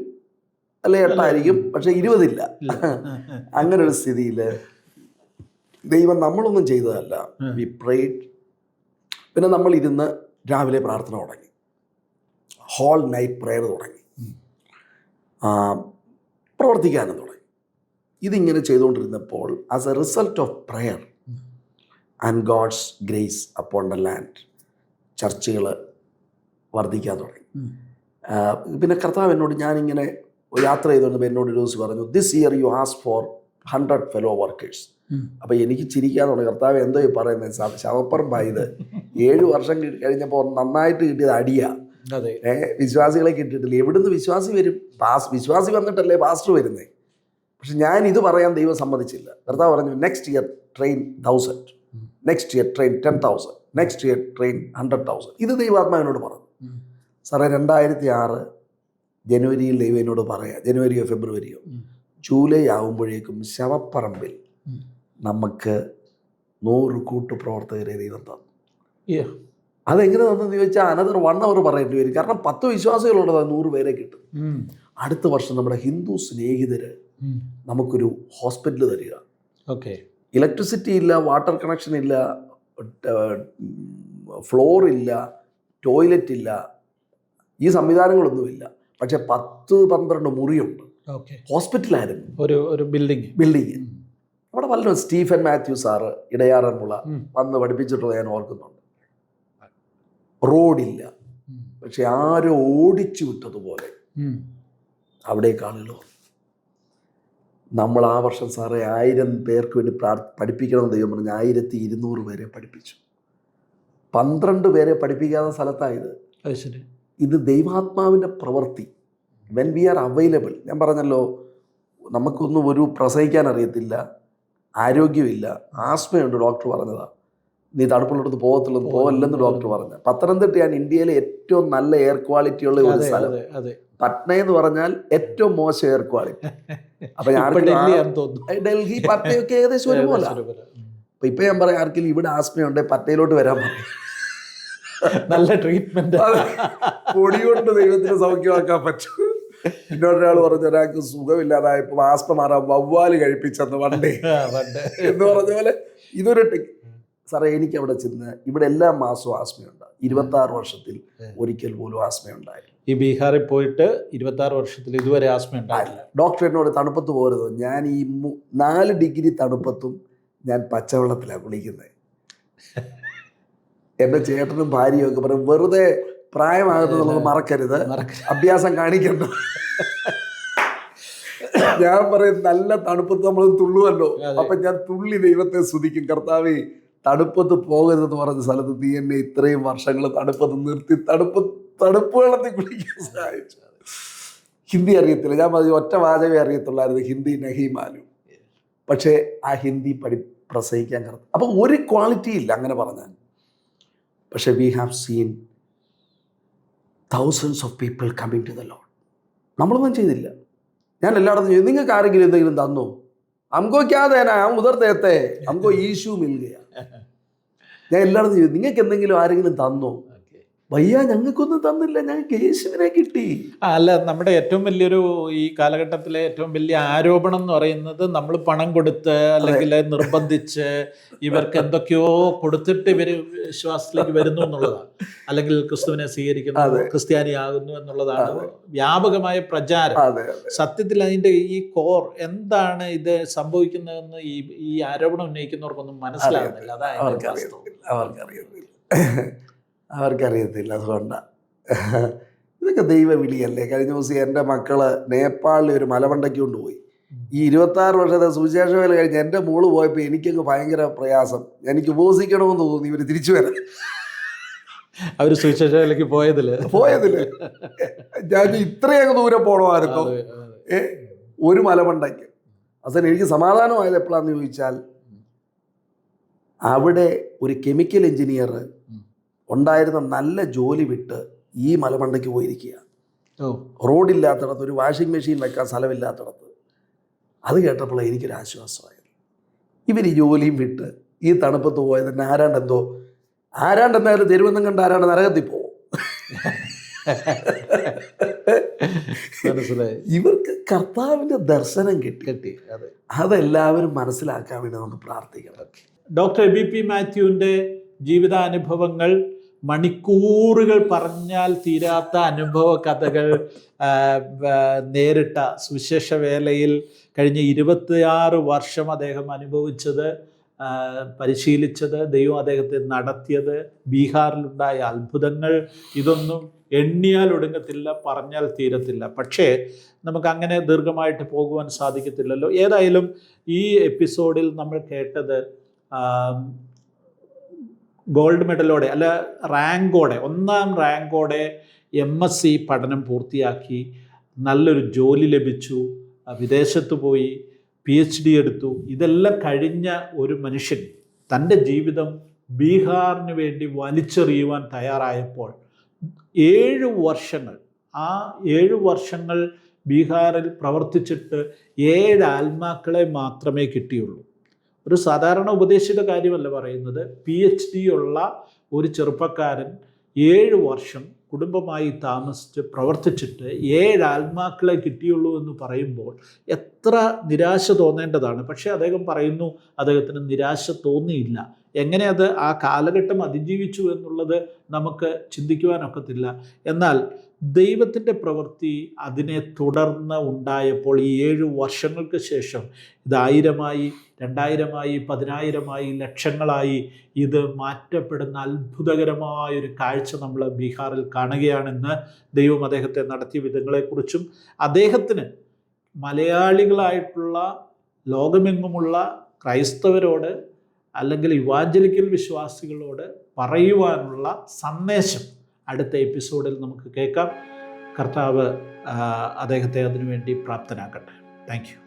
അല്ലെ 8 ആയിരിക്കും, പക്ഷെ 20 ഇല്ല. അങ്ങനെ ഒരു സ്ഥിതിയിൽ ദൈവം നമ്മളൊന്നും ചെയ്തതല്ല. We prayed. പിന്നെ നമ്മൾ ഇരുന്ന് രാവിലെ പ്രാർത്ഥന തുടങ്ങി, ഹോൾ നൈറ്റ് പ്രെയർ തുടങ്ങി, പ്രവർത്തിക്കാനും തുടങ്ങി. ഇതിങ്ങനെ ചെയ്തുകൊണ്ടിരുന്നപ്പോൾ as a result of prayer and God's grace upon the land, ചർച്ചുകൾ വർദ്ധിക്കാൻ തുടങ്ങി. പിന്നെ കർത്താവ് എന്നോട്, ഞാനിങ്ങനെ യാത്ര ചെയ്തുകൊണ്ട് എന്നോട് ഒരു ദിവസം പറഞ്ഞു, this year you ask for 100 fellow workers. അപ്പം എനിക്ക് ചിരിക്കാൻ തുടങ്ങി. കർത്താവ് എന്തോ ഈ പറയുന്നത്, ശവപ്പറമ്പായത് 7 വർഷം കഴിഞ്ഞപ്പോൾ നന്നായിട്ട് കിട്ടിയത് അടിയാ. വിശ്വാസികളെ കിട്ടിയിട്ടില്ല. എവിടുന്ന് വിശ്വാസി വരും? വിശ്വാസി വന്നിട്ടല്ലേ പാസ്റ്റർ വരുന്നേ. പക്ഷെ ഞാൻ ഇത് പറയാൻ ദൈവം സമ്മതിച്ചില്ല. കർത്താവ് പറഞ്ഞു, next year train 1000, next year train 10,000, next year train 100,000. ഇത് ദൈവാത്മാവിനോട് പറഞ്ഞു. സാറേ 2006 ജനുവരിയിൽ ദൈവം എന്നോട് പറയാം, ജനുവരിയോ ഫെബ്രുവരിയോ ജൂലൈ ആകുമ്പോഴേക്കും ശവപ്പറമ്പിൽ നമുക്ക് 100 കൂട്ടുപ്രവർത്തകരെ ദൈവം തന്നു. അതെങ്ങനെ തന്നെന്ന് ചോദിച്ചാൽ അനദർ 1 hour പറയേണ്ടി വരും. കാരണം 10 വിശ്വാസികളുള്ളത് 100 പേരെ കിട്ടും. അടുത്ത വർഷം നമ്മുടെ ഹിന്ദു സ്നേഹിതര് നമുക്കൊരു ഹോസ്പിറ്റൽ തരിക. ഇലക്ട്രിസിറ്റി ഇല്ല, വാട്ടർ കണക്ഷൻ ഇല്ല, ഫ്ലോർ ഇല്ല, ടോയ്ലറ്റ് ഇല്ല, ഈ സംവിധാനങ്ങളൊന്നുമില്ല. പക്ഷെ 10-12 മുറിയുണ്ട്. ഹോസ്പിറ്റലായിരുന്നു, ഒരു ബിൽഡിങ്. അവിടെ വല്ലതും സ്റ്റീഫൻ മാത്യു സാറ് ഇടയാറന്മുള വന്ന് പഠിപ്പിച്ചിട്ടുള്ളത് ഞാൻ ഓർക്കുന്നുണ്ട്. റോഡില്ല, പക്ഷെ ആരോ ഓടിച്ചു വിട്ടതുപോലെ അവിടേക്ക് ആളുകൾ. നമ്മൾ ആ വർഷം സാറേ 1000 പേർക്ക് വേണ്ടി പഠിപ്പിക്കണമെന്ന് ദൈവം പറഞ്ഞ് 1200 പേരെ പഠിപ്പിച്ചു. 12 പേരെ പഠിപ്പിക്കാത്ത സ്ഥലത്തായത്. ഇത് ദൈവാത്മാവിൻ്റെ പ്രവൃത്തി. When we are available. ഞാൻ പറഞ്ഞല്ലോ, നമുക്കൊന്നും ഒരു പ്രസവിക്കാൻ അറിയത്തില്ല, ആരോഗ്യമില്ല, ആസ്മയുണ്ട്, ഡോക്ടർ പറഞ്ഞതാ, നീ തണുപ്പുള്ളിടത്ത് പോകല്ലെന്ന് ഡോക്ടർ പറഞ്ഞ. പത്തനംതിട്ടയാണ് ഇന്ത്യയിലെ ഏറ്റവും നല്ല എയർ ക്വാളിറ്റി ഉള്ള ഒരു സ്ഥലം. പട്ന എന്ന് പറഞ്ഞാൽ ഏറ്റവും മോശം എയർ ക്വാളിറ്റി. അപ്പൊ ഞാൻ ഡൽഹി പട്നയൊക്കെ ഏകദേശം ഒരുപോലെ. അപ്പൊ ഇപ്പൊ ഞാൻ പറയാം, ആർക്കെങ്കിലും ഇവിടെ ആസ്മയുണ്ട് പട്നയിലോട്ട് വരാൻ പറയും. നല്ല ട്രീറ്റ്മെന്റ്, പൊടി കൊണ്ട് ദൈവത്തിന് സൗഖ്യമാക്കാൻ പറ്റും. എന്നോടൊരാൾ പറഞ്ഞു, ഒരാൾക്ക് സുഖമില്ലാതായപ്പോൾ ആസ്മ മാറാൻ വവ്വാല് കഴിപ്പിച്ചെന്ന് വണ്ടേ എന്ന് പറഞ്ഞ പോലെ ഇതൊരു സാറേ. എനിക്ക് അവിടെ ചെന്ന് ഇവിടെ എല്ലാ മാസവും ആസ്മയുണ്ട്. 26 വർഷത്തിൽ ഒരിക്കൽ പോലും ആസ്മയുണ്ടായി. ഈ ബീഹാറിൽ പോയിട്ട് 26 വർഷത്തിൽ ഇതുവരെ ആസ്മയുണ്ടായില്ല. ഡോക്ടർ എന്നോട് തണുപ്പത്ത് പോരുത്. ഞാൻ ഈ 4 ഡിഗ്രി തണുപ്പത്തും ഞാൻ പച്ചവെള്ളത്തിലാണ് കുളിക്കുന്നത്. എൻ്റെ ചേട്ടനും ഭാര്യയും ഒക്കെ പറയും, വെറുതെ പ്രായമാകുന്നത് മറക്കരുത്, അഭ്യാസം കാണിക്കണ്ട. ഞാൻ പറയും, നല്ല തണുപ്പത്ത് നമ്മൾ തുള്ളുവല്ലോ. അപ്പൊ ഞാൻ തുള്ളി ദൈവത്തെ സ്തുതിക്കും. കർത്താവേ, തണുപ്പത്ത് പോകരുതെന്ന് പറഞ്ഞ സ്ഥലത്ത് നീ എന്നെ ഇത്രയും വർഷങ്ങൾ തണുപ്പത്ത് നിർത്തി തണുപ്പ് വെള്ളത്തിൽ കുളിക്കാൻ സഹായിച്ചു. ഹിന്ദി അറിയത്തില്ല, ഞാൻ പറഞ്ഞ ഒറ്റ വാചകമേ അറിയത്തുള്ളായിരുന്നു, ഹിന്ദി നഹിമാലും. പക്ഷേ ആ ഹിന്ദി പ്രസംഗിക്കാൻ കറക്റ്റ്. അപ്പൊ ഒരു ക്വാളിറ്റി ഇല്ല അങ്ങനെ പറഞ്ഞാൽ. പക്ഷെ we have seen thousands of people coming to the Lord. നമ്മളൊന്നും ചെയ്തില്ല. ഞാൻ എല്ലായിടത്തും ചെയ്തു. നിങ്ങൾക്ക് ആരെങ്കിലും എന്തെങ്കിലും തന്നോ? അമ്മക്കോ ക്യാ ദേനാ, ഉദർ ദേത്തെ, അമ്മക്കോ ഈശു മിൽ ഗയാ. ഞാൻ എല്ലായിടത്തും ചെയ്തു. നിങ്ങൾക്ക് എന്തെങ്കിലും ആരെങ്കിലും തന്നോ? വയ്യ, ഞങ്ങൾക്കൊന്നും തന്നില്ല, ഞങ്ങൾക്ക് യേശുവിനെ കിട്ടി. അല്ല, നമ്മുടെ ഏറ്റവും വലിയൊരു ഈ കാലഘട്ടത്തിലെ ഏറ്റവും വലിയ ആരോപണം എന്ന് പറയുന്നത് നമ്മൾ പണം കൊടുത്ത് അല്ലെങ്കിൽ നിർബന്ധിച്ച് ഇവർക്ക് എന്തൊക്കെയോ കൊടുത്തിട്ട് ഇവര് വിശ്വാസത്തിലേക്ക് വരുന്നു എന്നുള്ളതാണ്, അല്ലെങ്കിൽ ക്രിസ്തുവിനെ സ്വീകരിക്കുന്നു, ക്രിസ്ത്യാനിയാകുന്നു എന്നുള്ളതാണ് വ്യാപകമായ പ്രചാരം. സത്യത്തിൽ അതിന്റെ ഈ കോർ എന്താണ് ഇത് സംഭവിക്കുന്നതെന്ന് ഈ ആരോപണം ഉന്നയിക്കുന്നവർക്കൊന്നും മനസ്സിലാകുന്നില്ല. അവർക്കറിയത്തില്ല. അതുകൊണ്ടാണ് ഇതൊക്കെ ദൈവവിളിയല്ലേ. കഴിഞ്ഞ ദിവസം എൻ്റെ മക്കള് നേപ്പാളിൽ ഒരു മലമണ്ടയ്ക്ക് കൊണ്ടുപോയി. ഈ 26 വർഷത്തെ സുവിശേഷ വേല കഴിഞ്ഞ് എൻ്റെ മോള് പോയപ്പോൾ എനിക്കങ്ങ് ഭയങ്കര പ്രയാസം. എനിക്ക് ഉപവസിക്കണമെന്ന് തോന്നി ഇവർ തിരിച്ചു വരാൻ. അവർ സുവിശേഷ വേലയ്ക്ക് പോയതില് ഞാൻ ഇത്രയൊക്കെ ദൂരം പോകണമായിരുന്നു ഒരു മലമണ്ടയ്ക്ക്. അവസാനം എനിക്ക് സമാധാനമായത് എപ്പോഴാന്ന് ചോദിച്ചാൽ, അവിടെ ഒരു കെമിക്കൽ എഞ്ചിനീയർ ഉണ്ടായിരുന്ന നല്ല ജോലി വിട്ട് ഈ മലമണ്ടയ്ക്ക് പോയിരിക്കുക. റോഡില്ലാത്തടത്ത്, ഒരു വാഷിംഗ് മെഷീൻ വെക്കാൻ സ്ഥലമില്ലാത്തടത്ത്. അത് കേട്ടപ്പോൾ എനിക്കൊരാശ്വാസമായത്. ഇവർ ഈ ജോലിയും വിട്ട് ഈ തണുപ്പത്ത് പോയത് തന്നെ ആരാണ്ടെന്നായാലും തെരുവെന്നും കണ്ട് ആരാണ്ട് നരകത്തിൽ പോകും. ഇവർക്ക് കർത്താവിൻ്റെ ദർശനം കിട്ടി. അതെല്ലാവരും മനസ്സിലാക്കാൻ വേണ്ടി നമുക്ക് പ്രാർത്ഥിക്കണം. ഡോക്ടർ എബി മാത്യുവിൻ്റെ ജീവിതാനുഭവങ്ങൾ, മണിക്കൂറുകൾ പറഞ്ഞാൽ തീരാത്ത അനുഭവ കഥകൾ, നേരിട്ട സുവിശേഷ വേലയിൽ കഴിഞ്ഞ 26 വർഷം അദ്ദേഹം അനുഭവിച്ചത്, പരിശീലിച്ചത്, ദൈവം അദ്ദേഹത്തെ നടത്തിയത്, ബീഹാറിലുണ്ടായ അത്ഭുതങ്ങൾ, ഇതൊന്നും എണ്ണിയാൽ ഒടുങ്ങത്തില്ല, പറഞ്ഞാൽ തീരത്തില്ല. പക്ഷേ നമുക്ക് അങ്ങനെ ദീർഘമായിട്ട് പോകുവാൻ സാധിക്കത്തില്ലല്ലോ. ഏതായാലും ഈ എപ്പിസോഡിൽ നമ്മൾ കേട്ടത് ഗോൾഡ് മെഡലോടെ അല്ല റാങ്കോടെ, 1ാം റാങ്കോടെ MSc പഠനം പൂർത്തിയാക്കി, നല്ലൊരു ജോലി ലഭിച്ചു, വിദേശത്ത് പോയി PhD എടുത്തു. ഇതെല്ലാം കഴിഞ്ഞ ഒരു മനുഷ്യൻ തൻ്റെ ജീവിതം ബീഹാറിന് വേണ്ടി വലിച്ചെറിയുവാൻ തയ്യാറായപ്പോൾ 7 വർഷങ്ങൾ, ആ 7 വർഷങ്ങൾ ബീഹാറിൽ പ്രവർത്തിച്ചിട്ട് 7 ആത്മാക്കളെ മാത്രമേ കിട്ടിയുള്ളൂ. ഒരു സാധാരണ ഉപദേശിയുടെ കാര്യമല്ല പറയുന്നത്. PhD ഉള്ള ഒരു ചെറുപ്പക്കാരൻ 7 വർഷം കുടുംബമായി താമസിച്ച് പ്രവർത്തിച്ചിട്ട് 7 ആത്മാക്കളെ കിട്ടിയുള്ളൂ എന്ന് പറയുമ്പോൾ എത്ര നിരാശ തോന്നേണ്ടതാണ്. പക്ഷേ അദ്ദേഹം പറയുന്നു അദ്ദേഹത്തിന് നിരാശ തോന്നിയില്ല. എങ്ങനെ അത് ആ കാലഘട്ടം അതിജീവിച്ചു എന്നുള്ളത് നമുക്ക് ചിന്തിക്കുവാനൊക്കത്തില്ല. എന്നാൽ ദൈവത്തിൻ്റെ പ്രവൃത്തി അതിനെ തുടർന്ന് ഉണ്ടായപ്പോൾ ഈ 7 വർഷങ്ങൾക്ക് ശേഷം ഇത് 1000-ആയി, 2000-ആയി, 10,000-ആയി, ലക്ഷങ്ങളായി ഇത് മാറ്റപ്പെടുന്ന അത്ഭുതകരമായൊരു കാഴ്ച നമ്മൾ ബീഹാറിൽ കാണുകയാണെന്ന് ദൈവം അദ്ദേഹത്തെ നടത്തിയ വിധങ്ങളെക്കുറിച്ചും അദ്ദേഹത്തിന് മലയാളികളായിട്ടുള്ള ലോകമെങ്ങുമുള്ള ക്രൈസ്തവരോട് അല്ലെങ്കിൽ ഇവാഞ്ചലിക്കൽ വിശ്വാസികളോട് പറയുവാനുള്ള സന്ദേശം അടുത്ത എപ്പിസോഡിൽ നമുക്ക് കേൾക്കാം. കർത്താവ് അദ്ദേഹത്തെ അതിനുവേണ്ടി പ്രാപ്തനാക്കട്ടെ. Thank you.